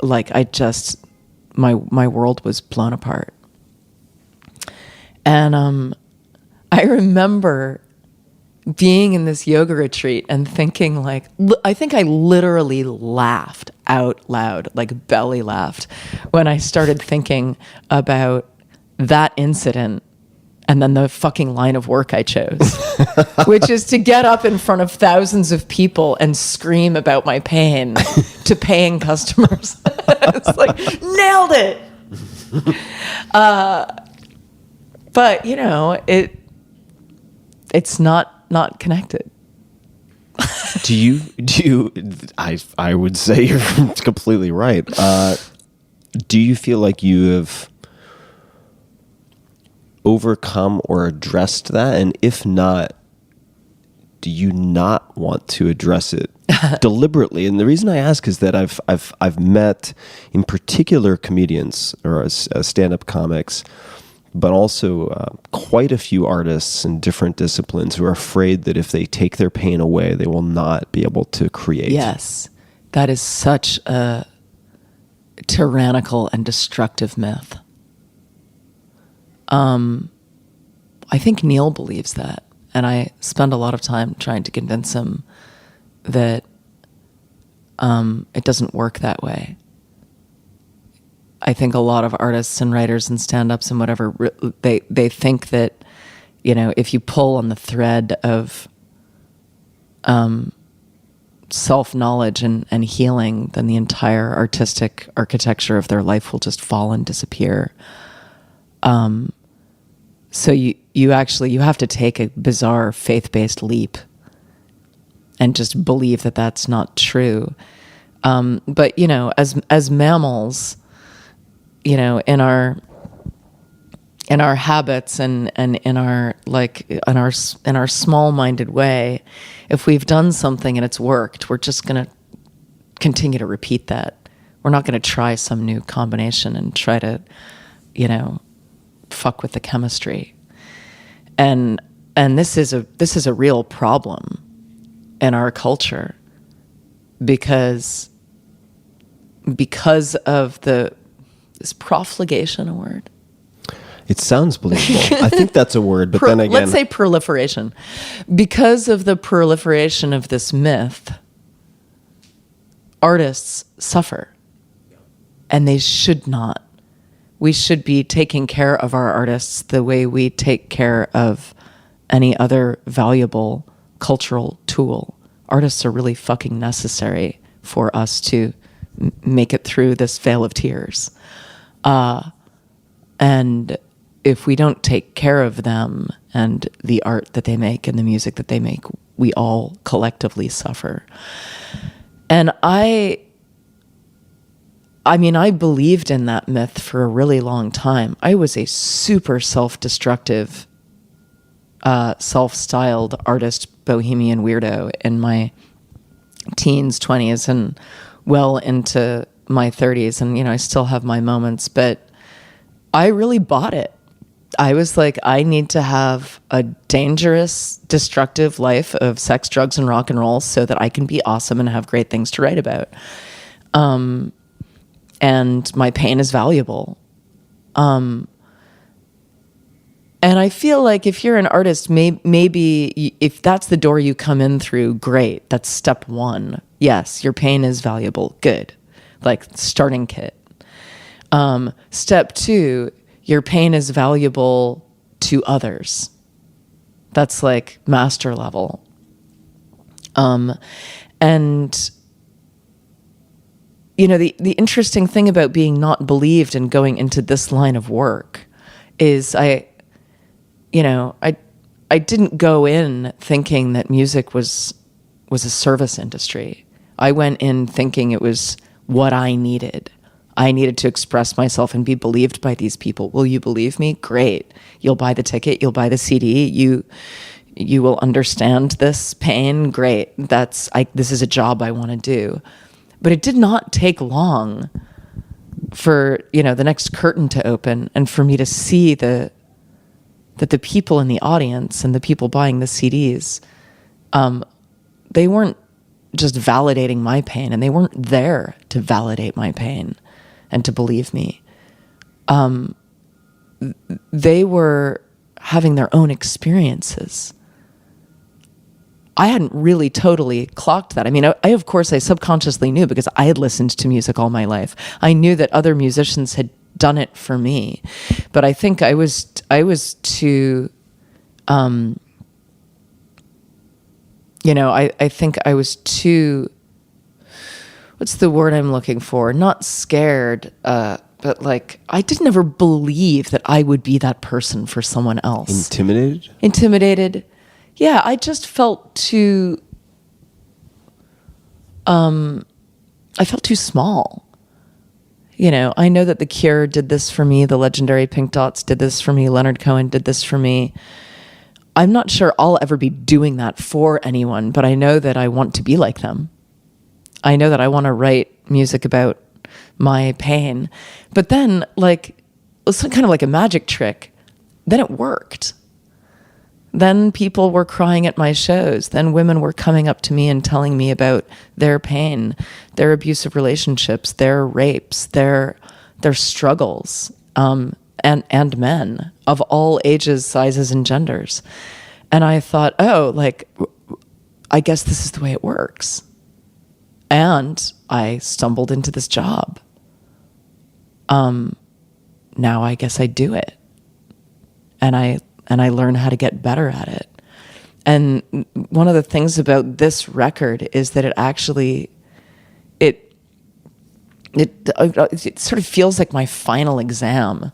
Like, my world was blown apart. And I remember being in this yoga retreat and thinking, like, I think I literally laughed out loud, like belly laughed, when I started thinking about that incident and then the fucking line of work I chose, which is to get up in front of thousands of people and scream about my pain to paying customers. It's like, nailed it. But, you know, it's not connected. Do you, I would say you're completely right. Do you feel like you have overcome or addressed that? And if not, do you not want to address it deliberately? And the reason I ask is that I've met in particular comedians or stand-up comics, but also quite a few artists in different disciplines who are afraid that if they take their pain away, they will not be able to create. Yes, that is such a tyrannical and destructive myth. I think Neil believes that, and I spend a lot of time trying to convince him that it doesn't work that way. I think a lot of artists and writers and stand-ups and whatever, they think that, you know, if you pull on the thread of self-knowledge and healing, then the entire artistic architecture of their life will just fall and disappear. So you have to take a bizarre faith-based leap and just believe that that's not true. But, you know, as mammals, you know, in our habits and in our small-minded way, if we've done something and it's worked, we're just going to continue to repeat that. We're not going to try some new combination and try to, you know, fuck with the chemistry. And this is a real problem in our culture because of is profligation a word? It sounds believable. I think that's a word, but then again, let's say proliferation. Because of the proliferation of this myth, artists suffer, and they should not. We should be taking care of our artists the way we take care of any other valuable cultural tool. Artists are really fucking necessary for us to make it through this vale of tears. And if we don't take care of them and the art that they make and the music that they make, we all collectively suffer. And I believed in that myth for a really long time. I was a super self-destructive, self-styled artist, bohemian weirdo in my teens, 20s, and well into my 30s. And, you know, I still have my moments, but I really bought it. I was like, I need to have a dangerous, destructive life of sex, drugs, and rock and roll so that I can be awesome and have great things to write about. And my pain is valuable. And I feel like if you're an artist, maybe if that's the door you come in through, great. That's step one. Yes, your pain is valuable. Good. Like starting kit. Step two, your pain is valuable to others. That's like master level. And And, you know, the interesting thing about being not believed and going into this line of work is I didn't go in thinking that music was a service industry. I went in thinking it was what I needed. I needed to express myself and be believed by these people. Will you believe me? Great. You'll buy the ticket. You'll buy the CD. You will understand this pain. Great. This is a job I want to do. But it did not take long for, the next curtain to open and for me to see that the people in the audience and the people buying the CDs, they weren't just validating my pain, and they weren't there to validate my pain and to believe me. They were having their own experiences. I hadn't really totally clocked that. I mean, I of course, I subconsciously knew because I had listened to music all my life. I knew that other musicians had done it for me, but I think I was too, I think I was too, what's the word I'm looking for? Not scared, but like, I didn't ever believe that I would be that person for someone else. Intimidated. Yeah, I just felt too, I felt too small. I know that The Cure did this for me. The legendary Pink Dots did this for me. Leonard Cohen did this for me. I'm not sure I'll ever be doing that for anyone, but I know that I want to be like them. I know that I want to write music about my pain. But then, like, it's kind of like a magic trick. Then it worked. Then people were crying at my shows. Then women were coming up to me and telling me about their pain, their abusive relationships, their rapes, their struggles, and men of all ages, sizes, and genders. And I thought, I guess this is the way it works. And I stumbled into this job. Now I guess I do it. And I learn how to get better at it. And one of the things about this record is that it actually, it sort of feels like my final exam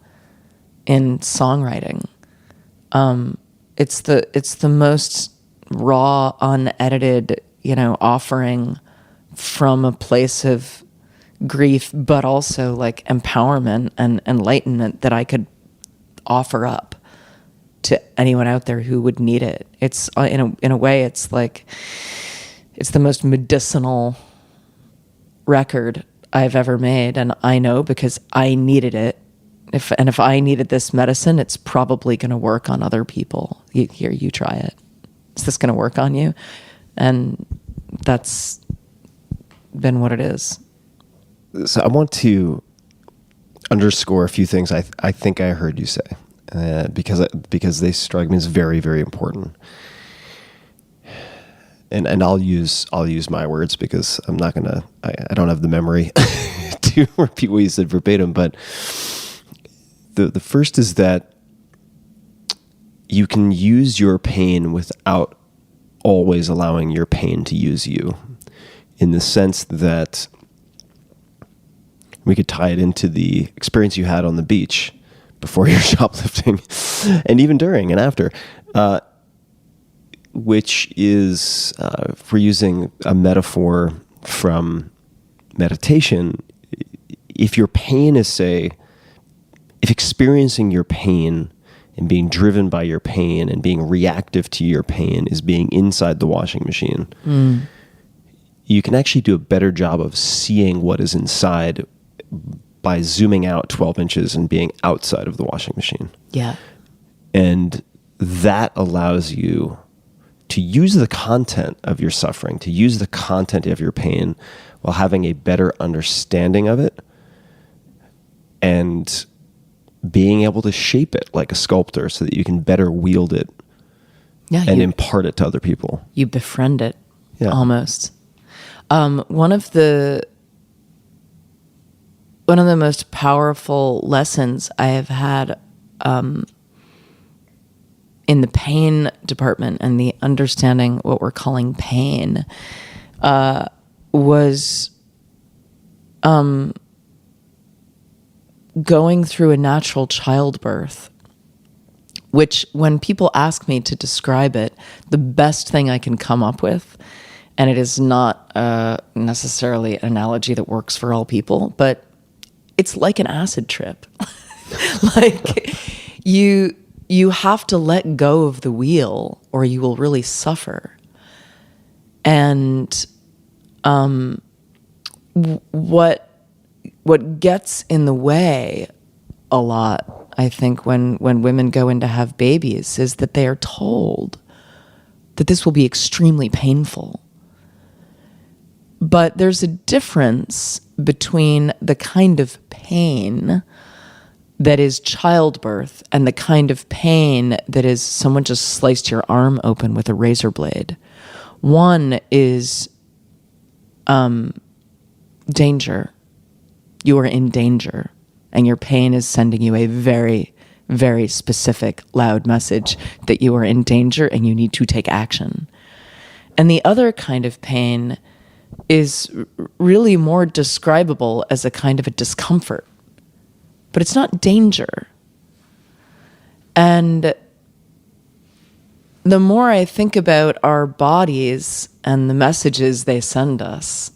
in songwriting. It's the most raw, unedited, offering from a place of grief, but also like empowerment and enlightenment that I could offer up to anyone out there who would need it. It's in a way, it's like, it's the most medicinal record I've ever made. And I know because I needed it. If I needed this medicine, it's probably going to work on other people. You try it. Is this going to work on you? And that's been what it is. So I want to underscore a few things I think I heard you say. Because they strike me as very, very important, and I'll use my words because I'm not gonna. I don't have the memory to repeat what you said verbatim. But the first is that you can use your pain without always allowing your pain to use you, in the sense that we could tie it into the experience you had on the beach before your shoplifting, and even during and after, which is, if we're using a metaphor from meditation, if your pain is, if experiencing your pain and being driven by your pain and being reactive to your pain is being inside the washing machine, you can actually do a better job of seeing what is inside by zooming out 12 inches and being outside of the washing machine. Yeah. And that allows you to use the content of your suffering, to use the content of your pain while having a better understanding of it and being able to shape it like a sculptor so that you can better wield it and impart it to other people. You befriend it, almost. One of the most powerful lessons I have had in the pain department and the understanding what we're calling pain was going through a natural childbirth, which when people ask me to describe it, the best thing I can come up with, and it is not necessarily an analogy that works for all people, but it's like an acid trip. Like you have to let go of the wheel or you will really suffer. And what gets in the way a lot, I think, when women go in to have babies is that they are told that this will be extremely painful. But there's a difference between the kind of pain that is childbirth and the kind of pain that is someone just sliced your arm open with a razor blade. One is danger. You are in danger, and your pain is sending you a very, very specific, loud message that you are in danger and you need to take action. And the other kind of pain is really more describable as a kind of a discomfort, but it's not danger. And the more I think about our bodies and the messages they send us,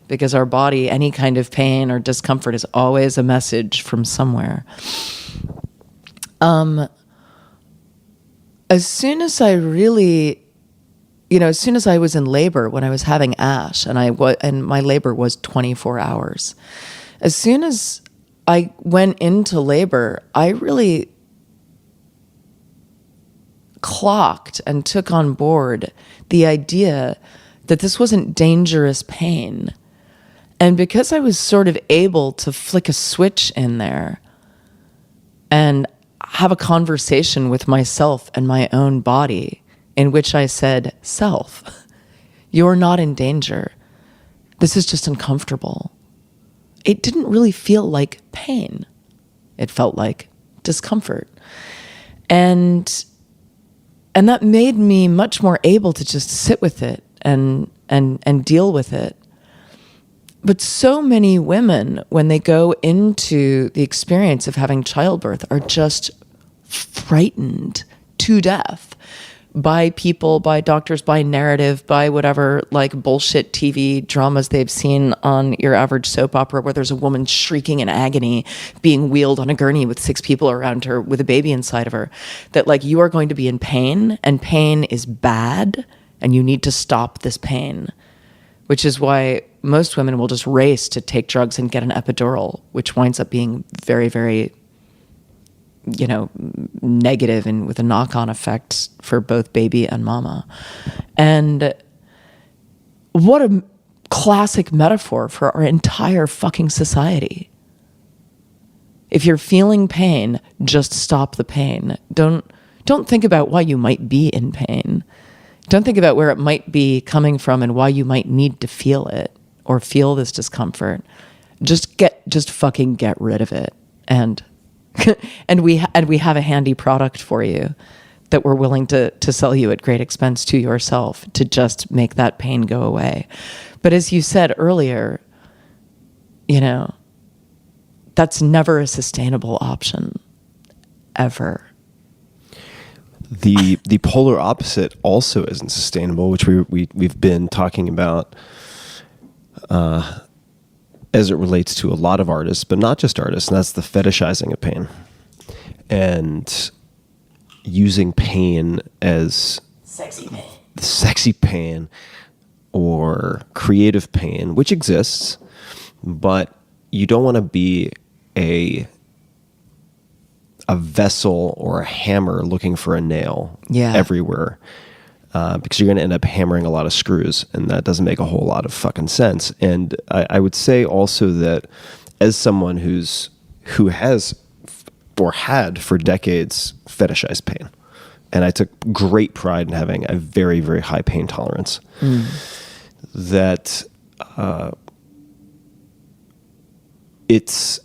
because our body, any kind of pain or discomfort is always a message from somewhere. As soon as I really, as soon as I was in labor, when I was having Ash, and my labor was 24 hours, as soon as I went into labor, I really clocked and took on board the idea that this wasn't dangerous pain. And because I was sort of able to flick a switch in there and have a conversation with myself and my own body in which I said, self, you're not in danger. This is just uncomfortable. It didn't really feel like pain. It felt like discomfort. And that made me much more able to just sit with it and deal with it. But so many women, when they go into the experience of having childbirth, are just frightened to death by people, by doctors, by narrative, by whatever like bullshit TV dramas they've seen on your average soap opera where there's a woman shrieking in agony, being wheeled on a gurney with 6 people around her with a baby inside of her. That like you are going to be in pain, and pain is bad, and you need to stop this pain. Which is why most women will just race to take drugs and get an epidural, which winds up being very, very, negative and with a knock-on effect for both baby and mama. And what a classic metaphor for our entire fucking society. If you're feeling pain, just stop the pain. Don't think about why you might be in pain. Don't think about where it might be coming from and why you might need to feel it or feel this discomfort. Just fucking get rid of it. And we have a handy product for you that we're willing to sell you at great expense to yourself to just make that pain go away. But as you said earlier, that's never a sustainable option, ever. The polar opposite also isn't sustainable, which we've been talking about as it relates to a lot of artists, but not just artists, and that's the fetishizing of pain and using pain as sexy pain or creative pain, which exists, but you don't want to be a vessel or a hammer looking for a nail everywhere, because you're going to end up hammering a lot of screws, and that doesn't make a whole lot of fucking sense. And I would say also that as someone who has or had for decades fetishized pain, and I took great pride in having a very, very high pain tolerance, that it's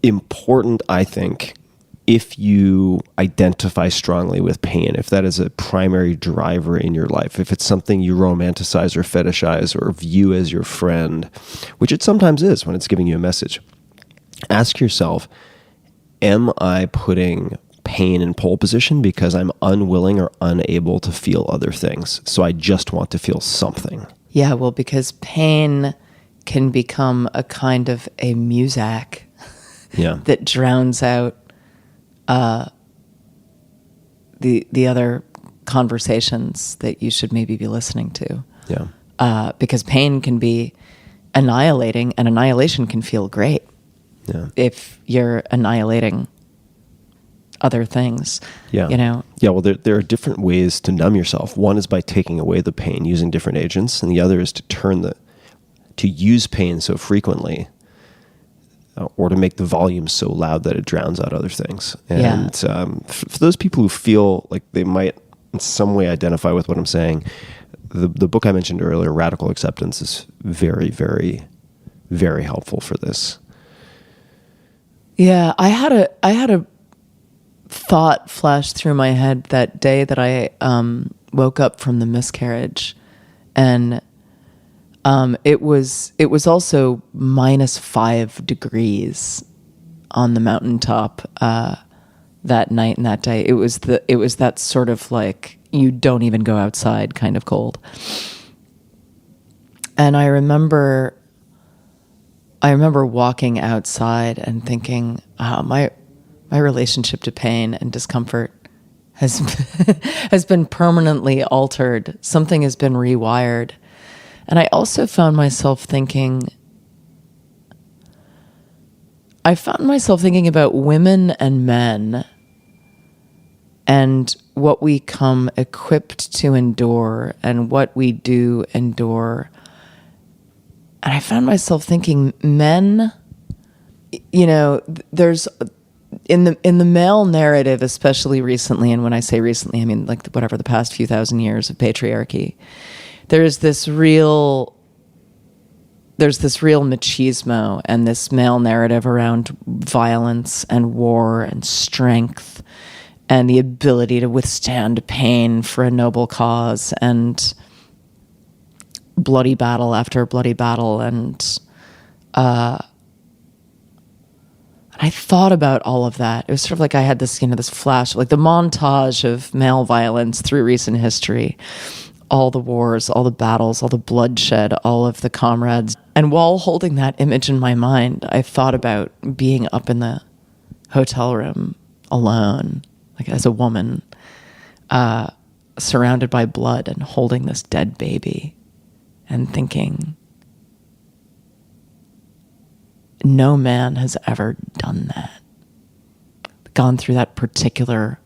important, I think, if you identify strongly with pain, if that is a primary driver in your life, if it's something you romanticize or fetishize or view as your friend, which it sometimes is when it's giving you a message, ask yourself, am I putting pain in pole position because I'm unwilling or unable to feel other things? So I just want to feel something. Yeah, well, because pain can become a kind of a muzak that drowns out the other conversations that you should maybe be listening to. Yeah. Because pain can be annihilating, and annihilation can feel great if you're annihilating other things. Yeah. You know? Yeah, well, there are different ways to numb yourself. One is by taking away the pain using different agents, and the other is to use pain so frequently or to make the volume so loud that it drowns out other things. And for those people who feel like they might in some way identify with what I'm saying, the book I mentioned earlier, Radical Acceptance, is very, very, very helpful for this. Yeah, I had a thought flash through my head that day that I woke up from the miscarriage, and it was also -5 degrees on the mountaintop that night and that day. It was that sort of like you don't even go outside kind of cold. And I remember walking outside and thinking, my relationship to pain and discomfort has been permanently altered. Something has been rewired. And I also found myself thinking about women and men and what we come equipped to endure and what we do endure. And I found myself thinking, men, you know, there's in the male narrative, especially recently, and when I say recently, I mean like whatever the past few thousand years of patriarchy, there's this real machismo and this male narrative around violence and war and strength and the ability to withstand pain for a noble cause and bloody battle after bloody battle. And I thought about all of that. It was sort of like I had this, this flash, like the montage of male violence through recent history. All the wars, all the battles, all the bloodshed, all of the comrades. And while holding that image in my mind, I thought about being up in the hotel room alone, like as a woman, surrounded by blood and holding this dead baby and thinking, no man has ever done that, gone through that particular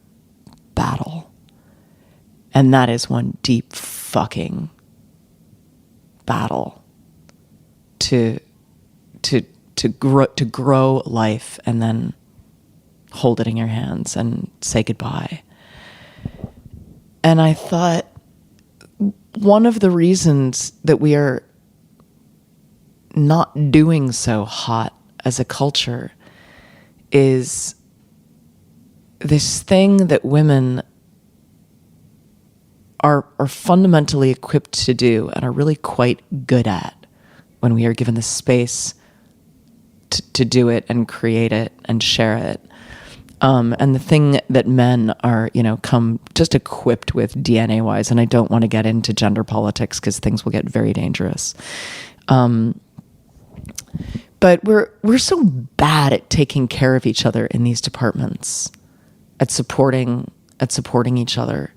battle. And that is one deep fucking battle to grow life and then hold it in your hands and say goodbye. And I thought one of the reasons that we are not doing so hot as a culture is this thing that women are fundamentally equipped to do and are really quite good at when we are given the space to do it and create it and share it. And the thing that men are, come just equipped with DNA-wise, and I don't want to get into gender politics because things will get very dangerous. But we're so bad at taking care of each other in these departments, at supporting each other.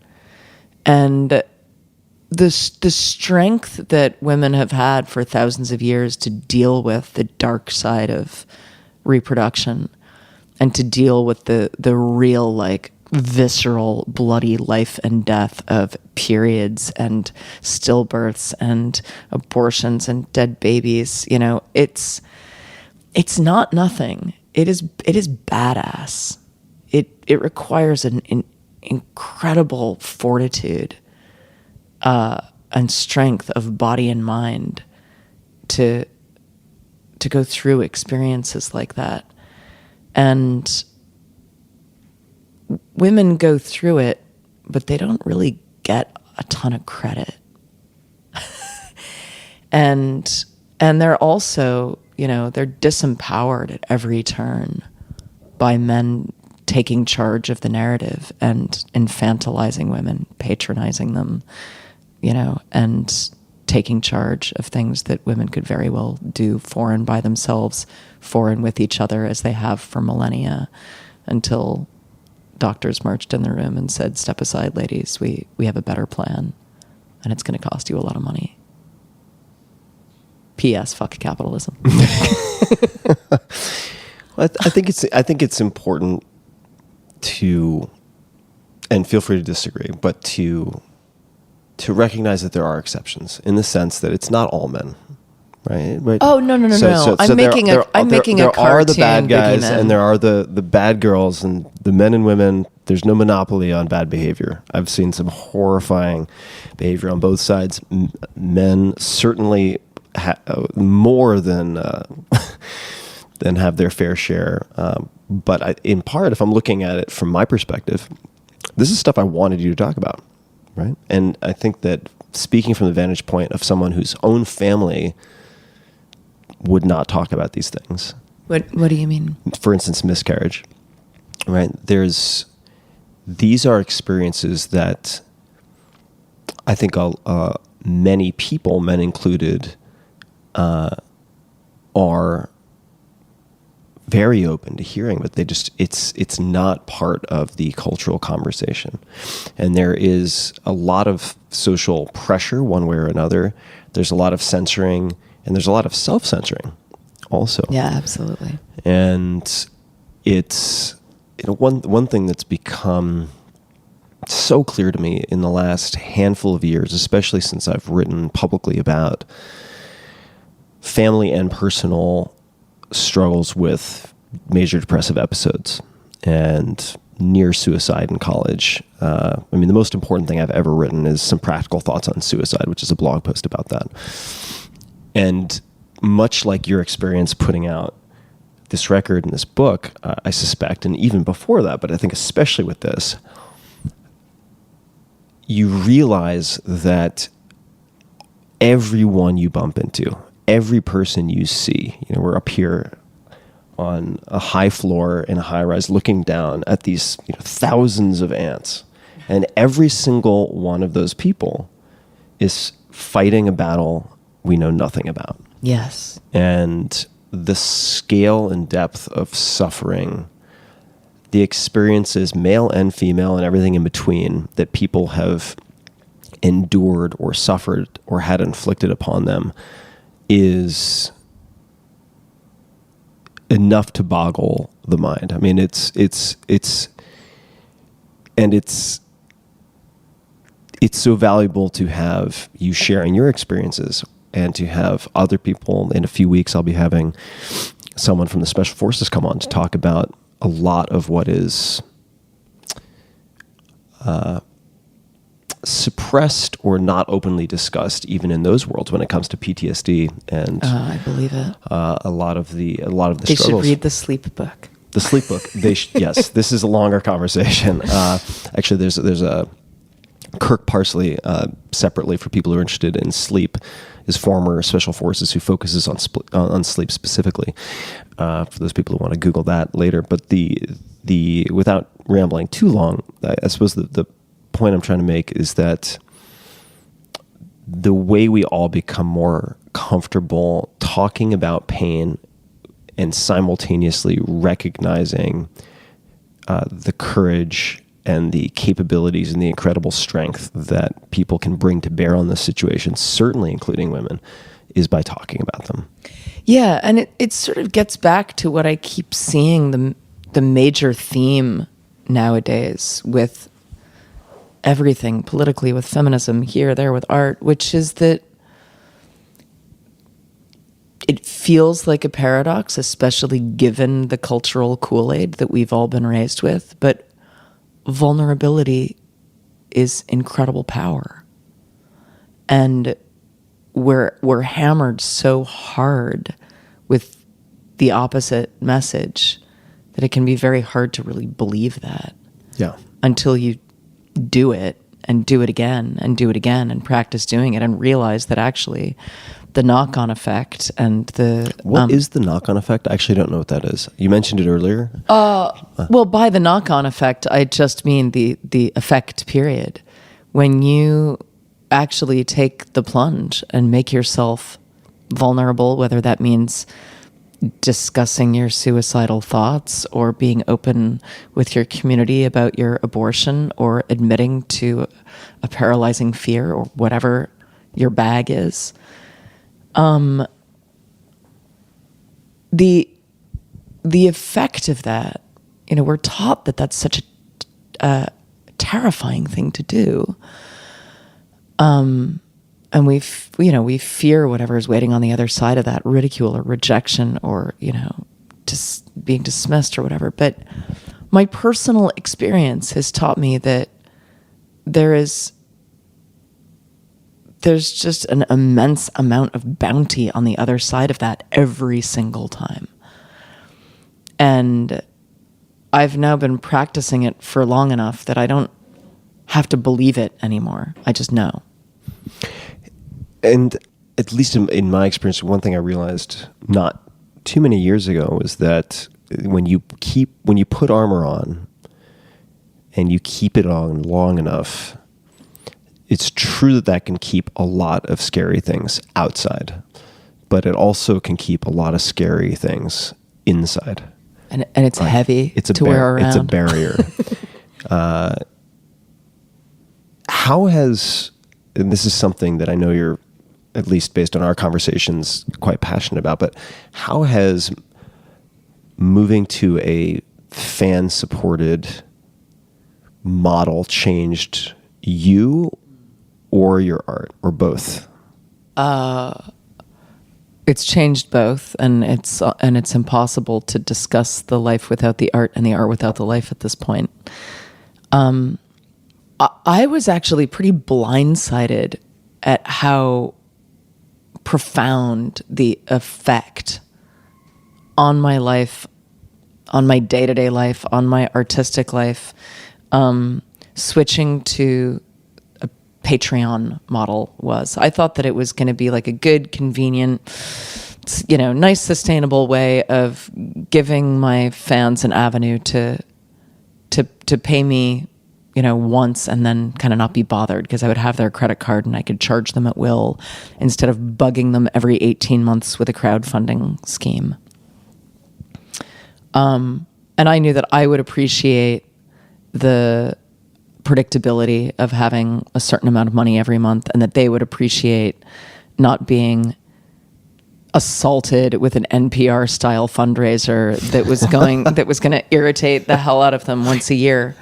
And the strength that women have had for thousands of years to deal with the dark side of reproduction and to deal with the real, like, visceral, bloody life and death of periods and stillbirths and abortions and dead babies, it's not nothing. It is badass. It requires an incredible fortitude and strength of body and mind to go through experiences like that. And women go through it, but they don't really get a ton of credit. and they're also, they're disempowered at every turn by men taking charge of the narrative and infantilizing women, patronizing them, and taking charge of things that women could very well do foreign by themselves, foreign with each other, as they have for millennia, until doctors marched in the room and said, "Step aside, ladies, we have a better plan, and it's going to cost you a lot of money." P.S. Fuck capitalism. I think it's important to, and feel free to disagree, but to recognize that there are exceptions, in the sense that it's not all men, right? Oh, no. I'm making a cartoon. There are the bad guys boogeyman. and there are the bad girls, and the men and women. There's no monopoly on bad behavior. I've seen some horrifying behavior on both sides. Men certainly more than than have their fair share. But in part, if I'm looking at it from my perspective, this is stuff I wanted you to talk about, right? And I think that, speaking from the vantage point of someone whose own family would not talk about these things. What do you mean? For instance, miscarriage, right? These are experiences that I think many people, men included, are very open to hearing, but it's not part of the cultural conversation. And there is a lot of social pressure one way or another. There's a lot of censoring, and there's a lot of self-censoring also. Yeah, absolutely. And it's one thing that's become so clear to me in the last handful of years, especially since I've written publicly about family and personal struggles with major depressive episodes and near suicide in college. The most important thing I've ever written is some practical thoughts on suicide, which is a blog post about that. And much like your experience putting out this record and this book, I suspect, and even before that, but I think especially with this, you realize that everyone you bump into, every person you see, we're up here on a high floor in a high rise looking down at these thousands of ants, and every single one of those people is fighting a battle we know nothing about. Yes. And the scale and depth of suffering, the experiences, male and female and everything in between, that people have endured or suffered or had inflicted upon them is enough to boggle the mind. I mean, it's so valuable to have you sharing your experiences, and to have other people. In a few weeks, I'll be having someone from the Special Forces come on to talk about a lot of what is suppressed or not openly discussed, even in those worlds, when it comes to PTSD and I believe it. A lot of the They struggles. should read the sleep book. The sleep book. Yes, this is a longer conversation. Actually, there's a Kirk Parsley, separately for people who are interested in sleep, is former Special Forces who focuses on sleep specifically. For those people who want to Google that later, but the without rambling too long, I suppose the point I'm trying to make is that the way we all become more comfortable talking about pain and simultaneously recognizing the courage and the capabilities and the incredible strength that people can bring to bear on this situation, certainly including women, is by talking about them. Yeah, and it sort of gets back to what I keep seeing, the major theme nowadays with everything politically, with feminism, here, there, with art, which is that it feels like a paradox, especially given the cultural Kool-Aid that we've all been raised with, but vulnerability is incredible power. And we're hammered so hard with the opposite message that it can be very hard to really believe that. Yeah. until you do it and do it again and do it again and practice doing it and realize that actually the knock-on effect and the What is the knock-on effect? I actually don't know what that is. You mentioned it earlier. well, by the knock-on effect, I just mean the effect period. When you actually take the plunge and make yourself vulnerable, whether that means discussing your suicidal thoughts or being open with your community about your abortion or admitting to a paralyzing fear or whatever your bag is, the effect of that, we're taught that that's such a terrifying thing to do. And we fear whatever is waiting on the other side of that, ridicule or rejection or, just being dismissed or whatever. But my personal experience has taught me that there's just an immense amount of bounty on the other side of that every single time. And I've now been practicing it for long enough that I don't have to believe it anymore. I just know. And at least in my experience, one thing I realized not too many years ago was that when you put armor on and you keep it on long enough, it's true that can keep a lot of scary things outside, but it also can keep a lot of scary things inside. And it's heavy to wear around. It's a barrier. How has, and this is something that I know you're, at least based on our conversations, quite passionate about, but how has moving to a fan-supported model changed you or your art, or both? It's changed both, and it's impossible to discuss the life without the art and the art without the life at this point. I was actually pretty blindsided at how profound the effect on my life, on my day-to-day life, on my artistic life, switching to a Patreon model was. I thought that it was going to be like a good, convenient, nice, sustainable way of giving my fans an avenue to pay me, once and then kind of not be bothered, because I would have their credit card and I could charge them at will instead of bugging them every 18 months with a crowdfunding scheme. And I knew that I would appreciate the predictability of having a certain amount of money every month, and that they would appreciate not being assaulted with an NPR style fundraiser that was going to irritate the hell out of them once a year.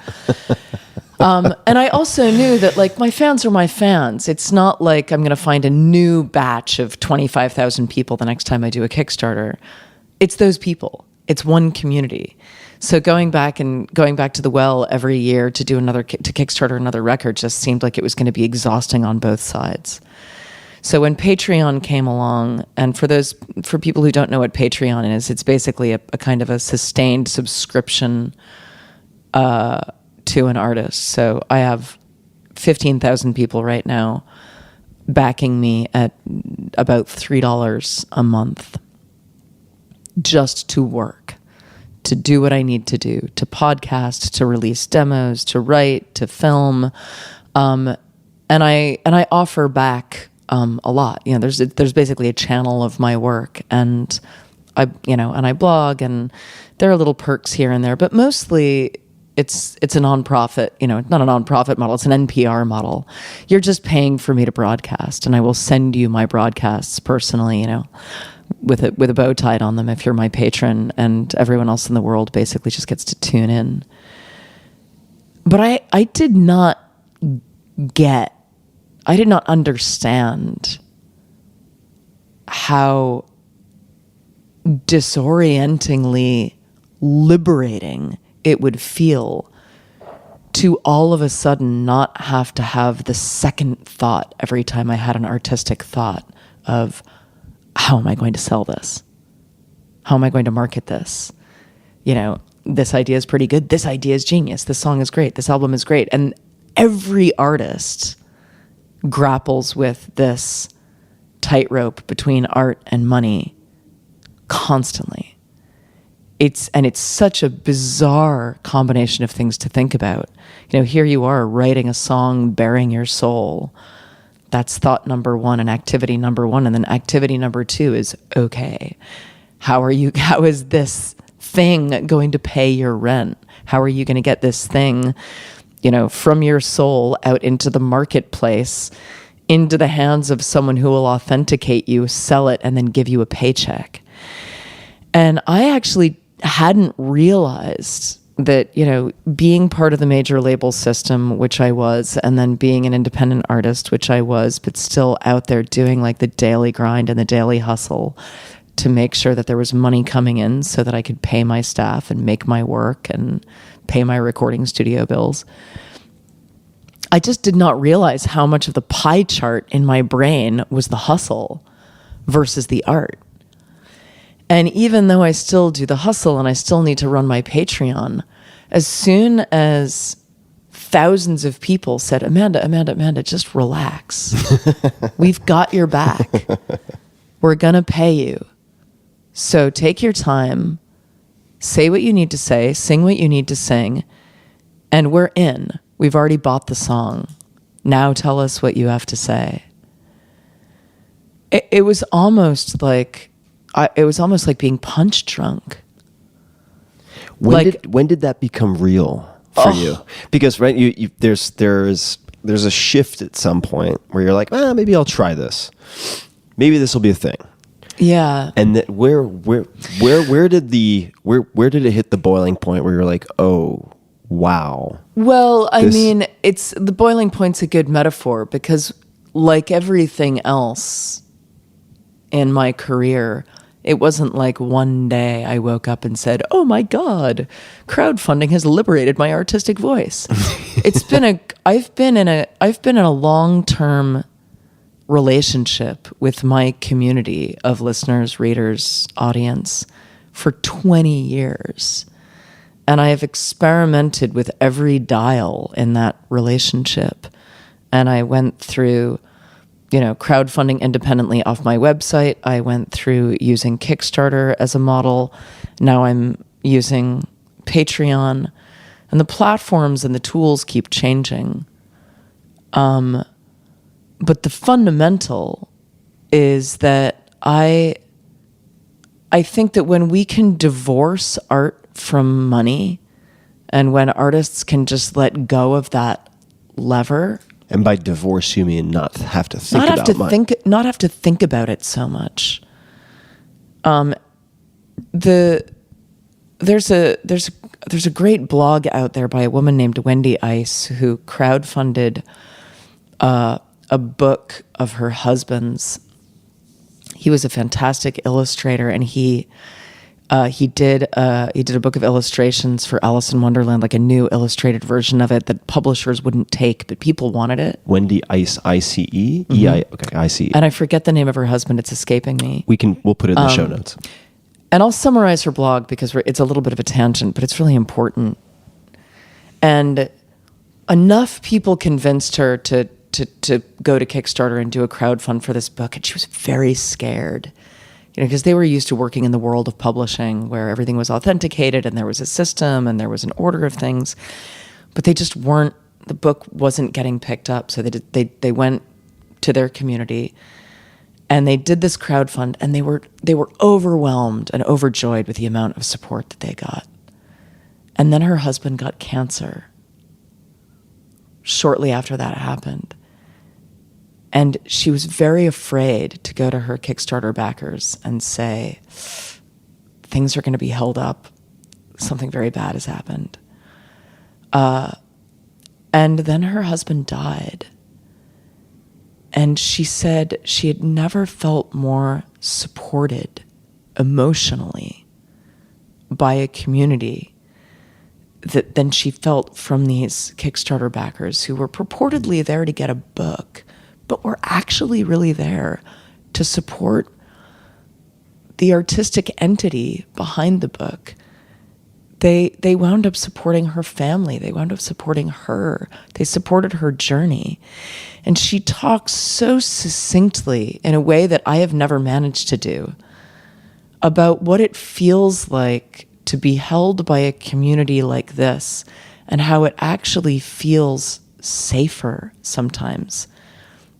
And I also knew that, like, my fans are my fans. It's not like I'm going to find a new batch of 25,000 people the next time I do a Kickstarter. It's those people. It's one community. So going back to the well every year to do to Kickstarter another record just seemed like it was going to be exhausting on both sides. So when Patreon came along, and for people who don't know what Patreon is, it's basically a kind of a sustained subscription to an artist. So I have 15,000 people right now backing me at about $3 a month just to work, to do what I need to do, to podcast, to release demos, to write, to film. And I offer back a lot. There's basically a channel of my work, and I blog, and there are little perks here and there, but mostly it's a nonprofit, not a nonprofit model, it's an NPR model. You're just paying for me to broadcast, and I will send you my broadcasts personally, with a bow tied on them if you're my patron, and everyone else in the world basically just gets to tune in. But I did not understand how disorientingly liberating it would feel to all of a sudden not have to have the second thought every time I had an artistic thought of, how am I going to sell this? How am I going to market this? this idea is pretty good. This idea is genius. This song is great. This album is great. And every artist grapples with this tightrope between art and money constantly. It's such a bizarre combination of things to think about. You know, here you are writing a song, bearing your soul. That's thought number one and activity number one. And then activity number two is, okay, how is this thing going to pay your rent? How are you going to get this thing, you know, from your soul out into the marketplace, into the hands of someone who will authenticate you, sell it, and then give you a paycheck? And I actually hadn't realized that, you know, being part of the major label system, which I was, and then being an independent artist, which I was, but still out there doing like the daily grind and the daily hustle to make sure that there was money coming in so that I could pay my staff and make my work and pay my recording studio bills. I just did not realize how much of the pie chart in my brain was the hustle versus the art. And even though I still do the hustle and I still need to run my Patreon, as soon as thousands of people said, Amanda, just relax. We've got your back. We're going to pay you. So take your time, say what you need to say, sing what you need to sing, and we're in. We've already bought the song. Now tell us what you have to say. It was almost like being punch drunk. When did that become real for you? Because right, there's a shift at some point where you're like, maybe I'll try this. Maybe this will be a thing. Yeah. And that where did it hit the boiling point where you're like, oh, wow. Well, I mean, it's the boiling point's a good metaphor because like everything else in my career, it wasn't like one day I woke up and said, oh my God, crowdfunding has liberated my artistic voice. I've been in a long-term relationship with my community of listeners, readers, audience for 20 years. And I have experimented with every dial in that relationship. And I went through, you know, crowdfunding independently off my website. I went through using Kickstarter as a model. Now I'm using Patreon. And the platforms and the tools keep changing. But the fundamental is that I think that when we can divorce art from money and when artists can just let go of that lever. And by divorce, you mean not have to think about money. Not have to think about it so much. There's a great blog out there by a woman named Wendy Ice who crowdfunded a book of her husband's. He was a fantastic illustrator, and he did a book of illustrations for Alice in Wonderland, like a new illustrated version of it that publishers wouldn't take, but people wanted it. Wendy Ice, ICE? Mm-hmm. Okay, ICE. And I forget the name of her husband. It's escaping me. We'll put it in the show notes. And I'll summarize her blog because it's a little bit of a tangent, but it's really important. And enough people convinced her to go to Kickstarter and do a crowdfund for this book, and she was very scared. You know, because they were used to working in the world of publishing where everything was authenticated and there was a system and there was an order of things, but they just weren't. The book wasn't getting picked up, so they went to their community and they did this crowdfund, and they were overwhelmed and overjoyed with the amount of support that they got. And then her husband got cancer shortly after that happened. And she was very afraid to go to her Kickstarter backers and say, things are going to be held up. Something very bad has happened. And then her husband died. And she said she had never felt more supported emotionally by a community than she felt from these Kickstarter backers who were purportedly there to get a book, but were actually really there to support the artistic entity behind the book. they wound up supporting her family. They wound up supporting her. They supported her journey. And she talks so succinctly in a way that I have never managed to do about what it feels like to be held by a community like this and how it actually feels safer sometimes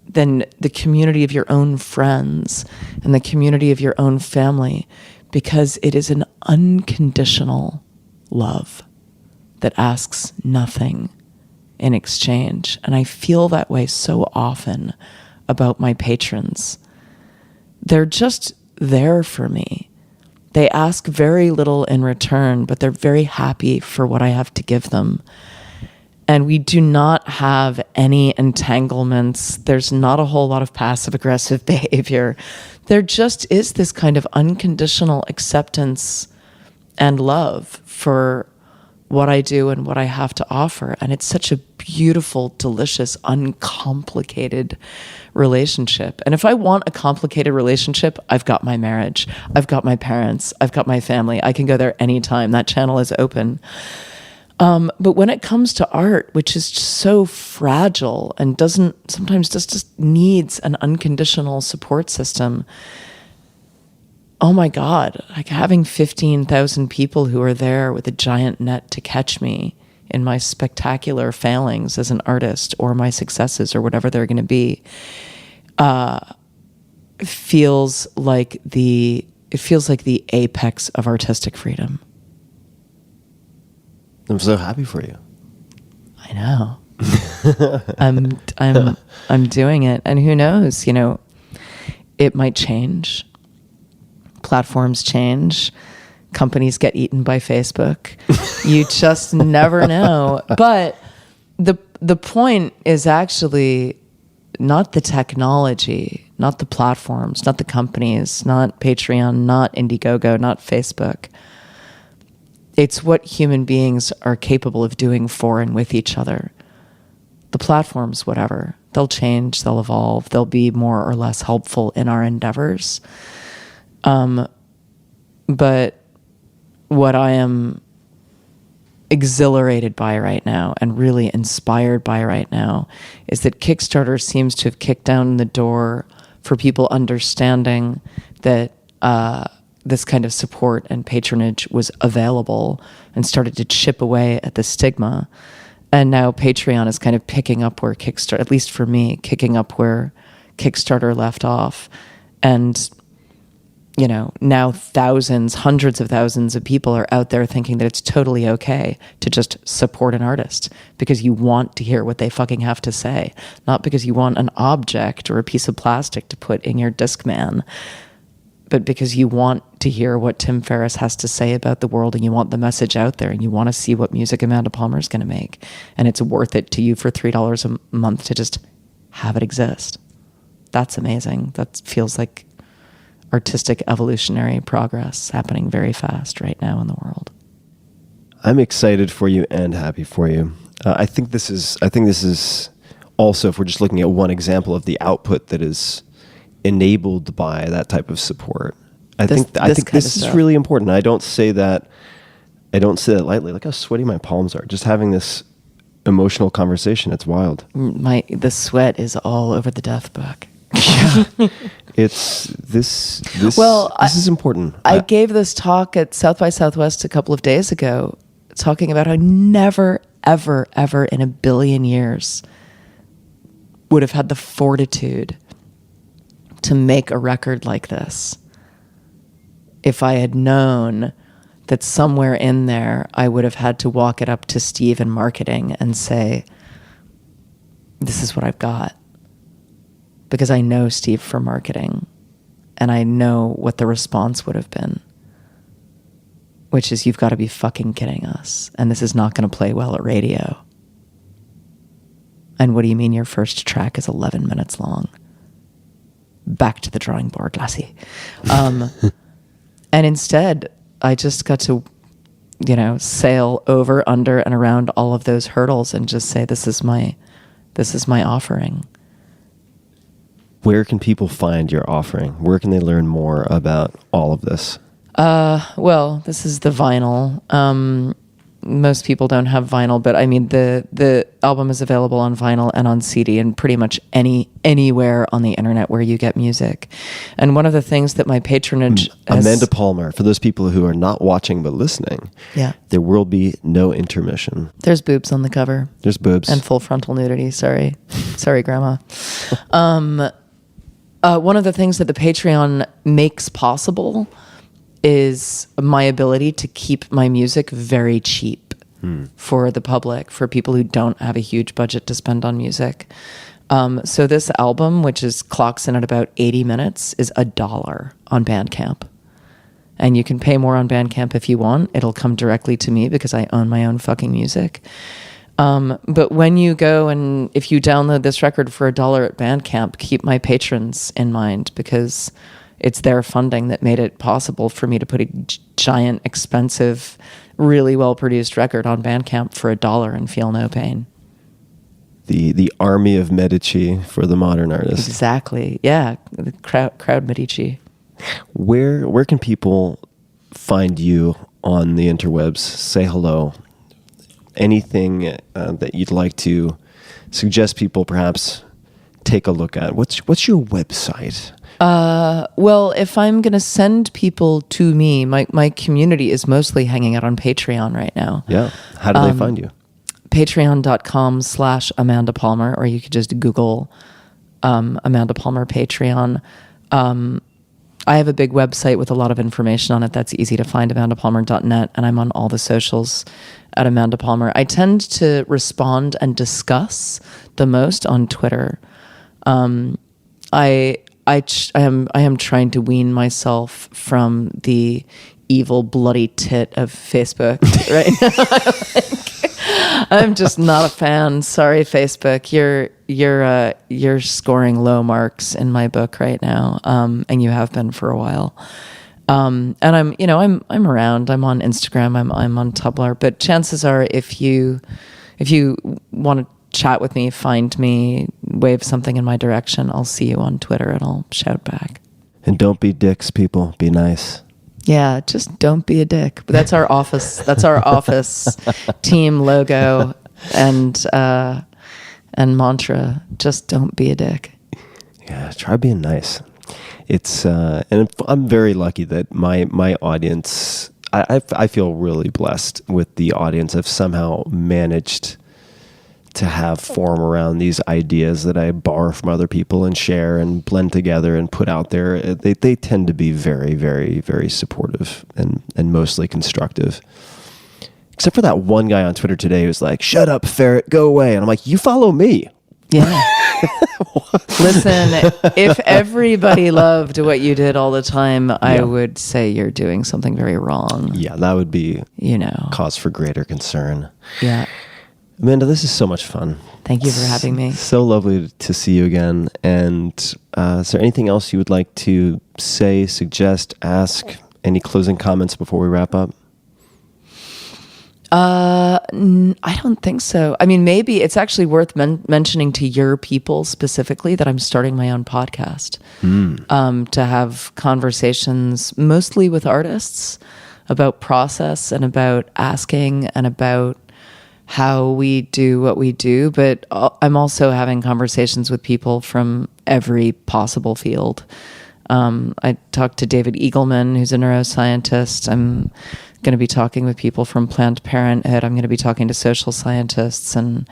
than the community of your own friends and the community of your own family, because it is an unconditional love that asks nothing in exchange. And I feel that way so often about my patrons. They're just there for me. They ask very little in return, but they're very happy for what I have to give them. And we do not have any entanglements. There's not a whole lot of passive-aggressive behavior. There just is this kind of unconditional acceptance and love for what I do and what I have to offer. And it's such a beautiful, delicious, uncomplicated relationship. And if I want a complicated relationship, I've got my marriage. I've got my parents. I've got my family. I can go there anytime. That channel is open. But when it comes to art, which is just so fragile and sometimes just needs an unconditional support system, oh my God, like having 15,000 people who are there with a giant net to catch me in my spectacular failings as an artist or my successes or whatever they're going to be, feels like the apex of artistic freedom. I'm so happy for you. I know. I'm doing it, and who knows? It might change. Platforms change. Companies get eaten by Facebook. You just never know. But the point is actually not the technology, not the platforms, not the companies, not Patreon, not Indiegogo, not Facebook. It's what human beings are capable of doing for and with each other. The platforms, whatever, they'll change, they'll evolve, they'll be more or less helpful in our endeavors. But what I am exhilarated by right now and really inspired by right now is that Kickstarter seems to have kicked down the door for people understanding that this kind of support and patronage was available and started to chip away at the stigma. And now Patreon is kind of picking up where Kickstarter, at least for me, kicking up where Kickstarter left off. And, now thousands, hundreds of thousands of people are out there thinking that it's totally okay to just support an artist because you want to hear what they fucking have to say, not because you want an object or a piece of plastic to put in your Discman, but because you want to hear what Tim Ferriss has to say about the world, and you want the message out there, and you want to see what music Amanda Palmer is going to make. And it's worth it to you for $3 a month to just have it exist. That's amazing. That feels like artistic evolutionary progress happening very fast right now in the world. I'm excited for you and happy for you. I think this is also, if we're just looking at one example of the output that is enabled by that type of support. I think this is really important. I don't say that lightly. Look how sweaty my palms are. Just having this emotional conversation, it's wild. The sweat is all over the death book. Yeah. It's this is important. I gave this talk at South by Southwest a couple of days ago, talking about how never, ever, ever in a billion years would have had the fortitude to make a record like this if I had known that somewhere in there I would have had to walk it up to Steve in marketing and say, this is what I've got. Because I know Steve from marketing, and I know what the response would have been, which is, you've got to be fucking kidding us, and this is not going to play well at radio. And what do you mean your first track is 11 minutes long? Back to the drawing board, lassie. And instead, I just got to, sail over, under, and around all of those hurdles and just say, this is my offering. Where can people find your offering? Where can they learn more about all of this? Well, this is the vinyl. Most people don't have vinyl, but I mean the album is available on vinyl and on CD and pretty much anywhere on the internet where you get music. And one of the things that my patronage has, Amanda Palmer, for those people who are not watching but listening, there will be no intermission. There's boobs on the cover. There's boobs. And full frontal nudity. Sorry, Grandma. One of the things that the Patreon makes possible is my ability to keep my music very cheap for the public, for people who don't have a huge budget to spend on music. So this album, which clocks in at about 80 minutes, is $1 on Bandcamp. And you can pay more on Bandcamp if you want. It'll come directly to me because I own my own fucking music. But when you go and if you download this record for $1 at Bandcamp, keep my patrons in mind because it's their funding that made it possible for me to put a giant, expensive, really well-produced record on Bandcamp for $1 and feel no pain. The army of Medici for the modern artist. Exactly. Yeah, the crowd Medici. Where can people find you on the interwebs? Say hello. Anything that you'd like to suggest people perhaps take a look at? What's your website? Well, if I'm going to send people to me, my community is mostly hanging out on Patreon right now. Yeah. How do they find you? Patreon.com/Amanda Palmer, or you could just Google Amanda Palmer Patreon. I have a big website with a lot of information on it that's easy to find, amandapalmer.net, and I'm on all the socials at Amanda Palmer. I tend to respond and discuss the most on Twitter. I am trying to wean myself from the evil bloody tit of Facebook right now. I'm just not a fan. Sorry, Facebook. You're scoring low marks in my book right now, and you have been for a while. And I'm around. I'm on Instagram. I'm on Tumblr. But chances are, if you want to chat with me, find me, wave something in my direction, I'll see you on Twitter and I'll shout back. And don't be dicks, people. Be nice. Yeah, just don't be a dick. But that's our office. That's our office team logo and mantra. Just don't be a dick. Yeah, try being nice. It's and I'm very lucky that my audience. I feel really blessed with the audience. I've somehow managed to have form around these ideas that I borrow from other people and share and blend together and put out there. They tend to be very, very, very supportive and mostly constructive. Except for that one guy on Twitter today who's like, "Shut up, ferret, go away." And I'm like, "You follow me." Yeah. Listen, if everybody loved what you did all the time, I would say you're doing something very wrong. Yeah, that would be, cause for greater concern. Yeah. Amanda, this is so much fun. Thank you for having me. So lovely to see you again. And is there anything else you would like to say, suggest, ask? Any closing comments before we wrap up? I don't think so. I mean, maybe it's actually worth mentioning to your people specifically that I'm starting my own podcast to have conversations mostly with artists about process and about asking and about how we do what we do. But I'm also having conversations with people from every possible field. I talked to David Eagleman, who's a neuroscientist. I'm going to be talking with people from Planned Parenthood. I'm going to be talking to social scientists and,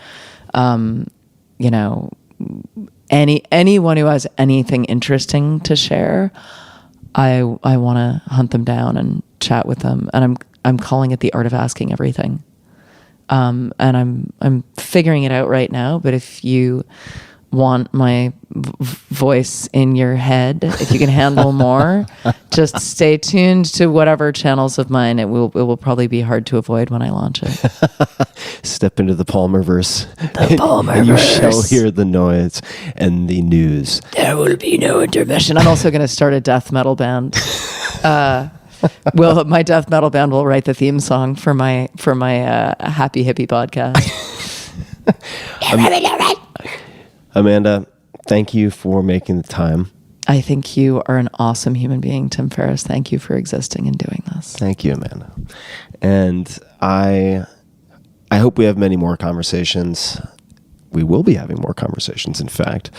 anyone who has anything interesting to share. I want to hunt them down and chat with them. And I'm calling it the art of asking everything. And I'm figuring it out right now. But if you want my voice in your head, if you can handle more, just stay tuned to whatever channels of mine. It will probably be hard to avoid when I launch it. Step into the Palmerverse. The Palmerverse. And you shall hear the noise and the news. There will be no intermission. I'm also going to start a death metal band. Well, my death metal band will write the theme song for my Happy Hippie podcast. Amanda, thank you for making the time. I think you are an awesome human being, Tim Ferriss. Thank you for existing and doing this. Thank you, Amanda. And I hope we have many more conversations. We will be having more conversations, in fact.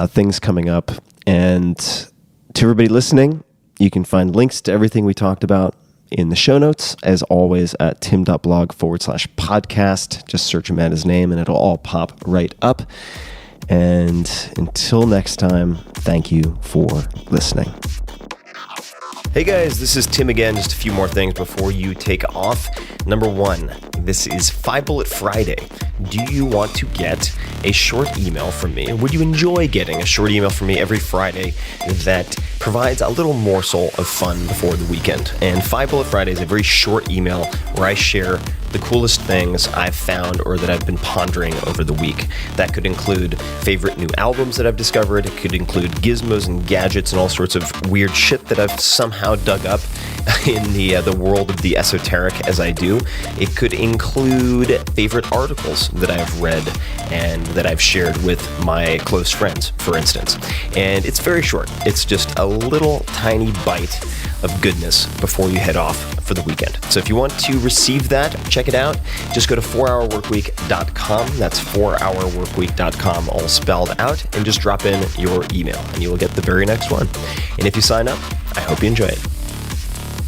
Things coming up. And to everybody listening, you can find links to everything we talked about in the show notes, as always, at tim.blog/podcast. Just search Amanda's name and it'll all pop right up. And until next time, thank you for listening. Hey guys, this is Tim again. Just a few more things before you take off. Number one, this is 5 Bullet Friday. Do you want to get a short email from me? Would you enjoy getting a short email from me every Friday that provides a little morsel of fun before the weekend? And 5 Bullet Friday is a very short email where I share the coolest things I've found or that I've been pondering over the week. That could include favorite new albums that I've discovered. It could include gizmos and gadgets and all sorts of weird shit that I've somehow dug up in the world of the esoteric as I do. It could include favorite articles that I've read and that I've shared with my close friends, for instance. And it's very short. It's just a little tiny bite of goodness before you head off for the weekend. So if you want to receive that, check it out. Just go to 4hourworkweek.com. That's 4hourworkweek.com, all spelled out, and just drop in your email and you will get the very next one. And if you sign up, I hope you enjoy it.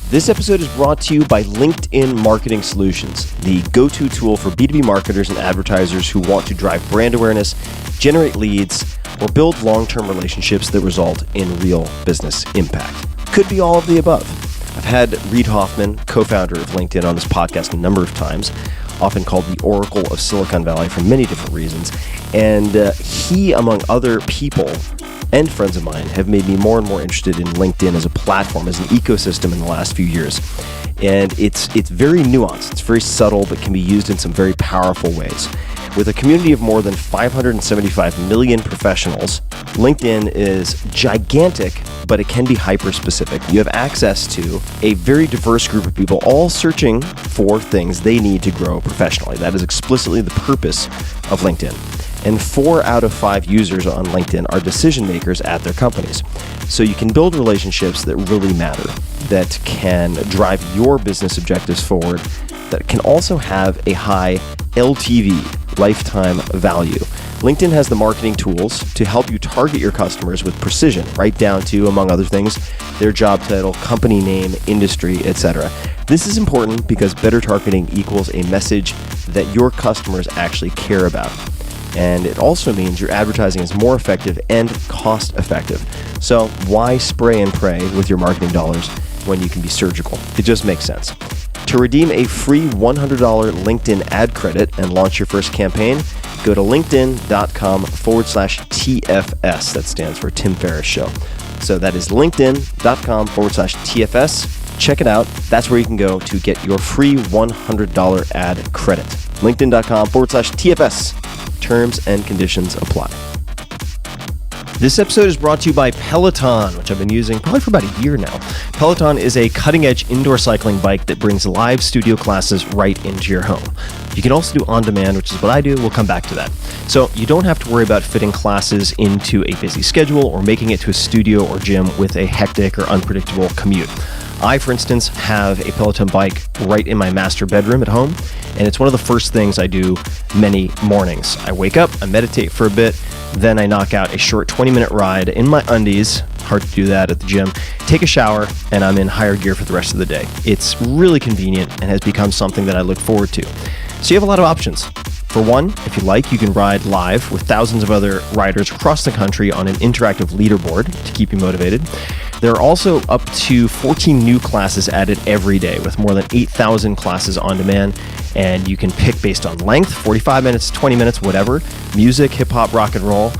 This episode is brought to you by LinkedIn Marketing Solutions, the go-to tool for B2B marketers and advertisers who want to drive brand awareness, generate leads, or build long-term relationships that result in real business impact. Could be all of the above. I've had Reid Hoffman, co-founder of LinkedIn, on this podcast a number of times, often called the Oracle of Silicon Valley for many different reasons. And he, among other people and friends of mine, have made me more and more interested in LinkedIn as a platform, as an ecosystem in the last few years. And it's very nuanced, it's very subtle, but can be used in some very powerful ways. With a community of more than 575 million professionals, LinkedIn is gigantic, but it can be hyper-specific. You have access to a very diverse group of people, all searching for things they need to grow professionally. That is explicitly the purpose of LinkedIn. And 4 out of 5 users on LinkedIn are decision makers at their companies. So you can build relationships that really matter, that can drive your business objectives forward, that can also have a high LTV, lifetime value. LinkedIn has the marketing tools to help you target your customers with precision, right down to, among other things, their job title, company name, industry, etc. This is important because better targeting equals a message that your customers actually care about. And it also means your advertising is more effective and cost effective. So why spray and pray with your marketing dollars when you can be surgical? It just makes sense. To redeem a free $100 LinkedIn ad credit and launch your first campaign, go to linkedin.com/TFS. That stands for Tim Ferriss Show. So that is linkedin.com/TFS. Check it out. That's where you can go to get your free $100 ad credit. linkedin.com/TFS. Terms and conditions apply. This episode is brought to you by Peloton, which I've been using probably for about a year now. Peloton is a cutting-edge indoor cycling bike that brings live studio classes right into your home. You can also do on-demand, which is what I do. We'll come back to that. So you don't have to worry about fitting classes into a busy schedule or making it to a studio or gym with a hectic or unpredictable commute. I, for instance, have a Peloton bike right in my master bedroom at home, and it's one of the first things I do many mornings. I wake up, I meditate for a bit, then I knock out a short 20-minute ride in my undies, hard to do that at the gym, take a shower, and I'm in higher gear for the rest of the day. It's really convenient and has become something that I look forward to. So you have a lot of options. For one, if you like, you can ride live with thousands of other riders across the country on an interactive leaderboard to keep you motivated. There are also up to 14 new classes added every day with more than 8,000 classes on demand, and you can pick based on length, 45 minutes, 20 minutes, whatever, music, hip hop, rock and roll,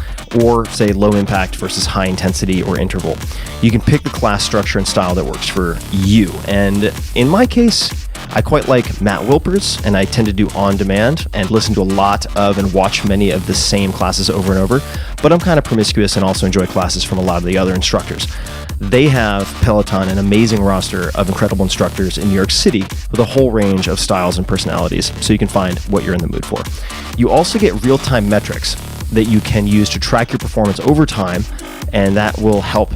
or say low impact versus high intensity or interval. You can pick the class structure and style that works for you. And in my case, I quite like Matt Wilpers, and I tend to do on demand and listen to a lot of and watch many of the same classes over and over, but I'm kind of promiscuous and also enjoy classes from a lot of the other instructors. They have, Peloton, an amazing roster of incredible instructors in New York City with a whole range of styles and personalities, so you can find what you're in the mood for. You also get real-time metrics that you can use to track your performance over time and that will help,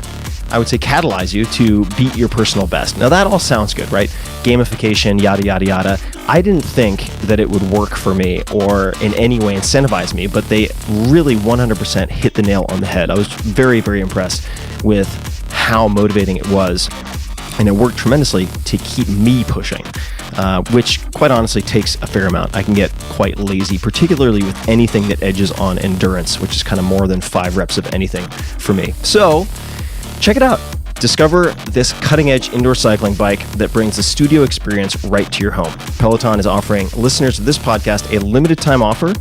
I would say, catalyze you to beat your personal best. Now, that all sounds good, right? Gamification, yada, yada, yada. I didn't think that it would work for me or in any way incentivize me, but they really 100% hit the nail on the head. I was very, very impressed with how motivating it was, and it worked tremendously to keep me pushing, which quite honestly takes a fair amount. I can get quite lazy, particularly with anything that edges on endurance, which is kind of more than 5 reps of anything for me. So check it out. Discover this cutting-edge indoor cycling bike that brings the studio experience right to your home. Peloton is offering listeners of this podcast a limited-time offer.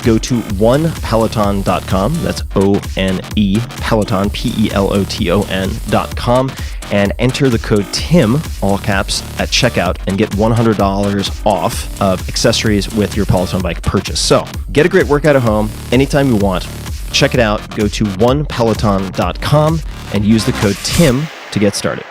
Go to onepeloton.com. That's O-N-E, Peloton, Peloton.com, and enter the code TIM, all caps, at checkout and get $100 off of accessories with your Peloton bike purchase. So get a great workout at home anytime you want. Check it out. Go to onepeloton.com and use the code TIM to get started.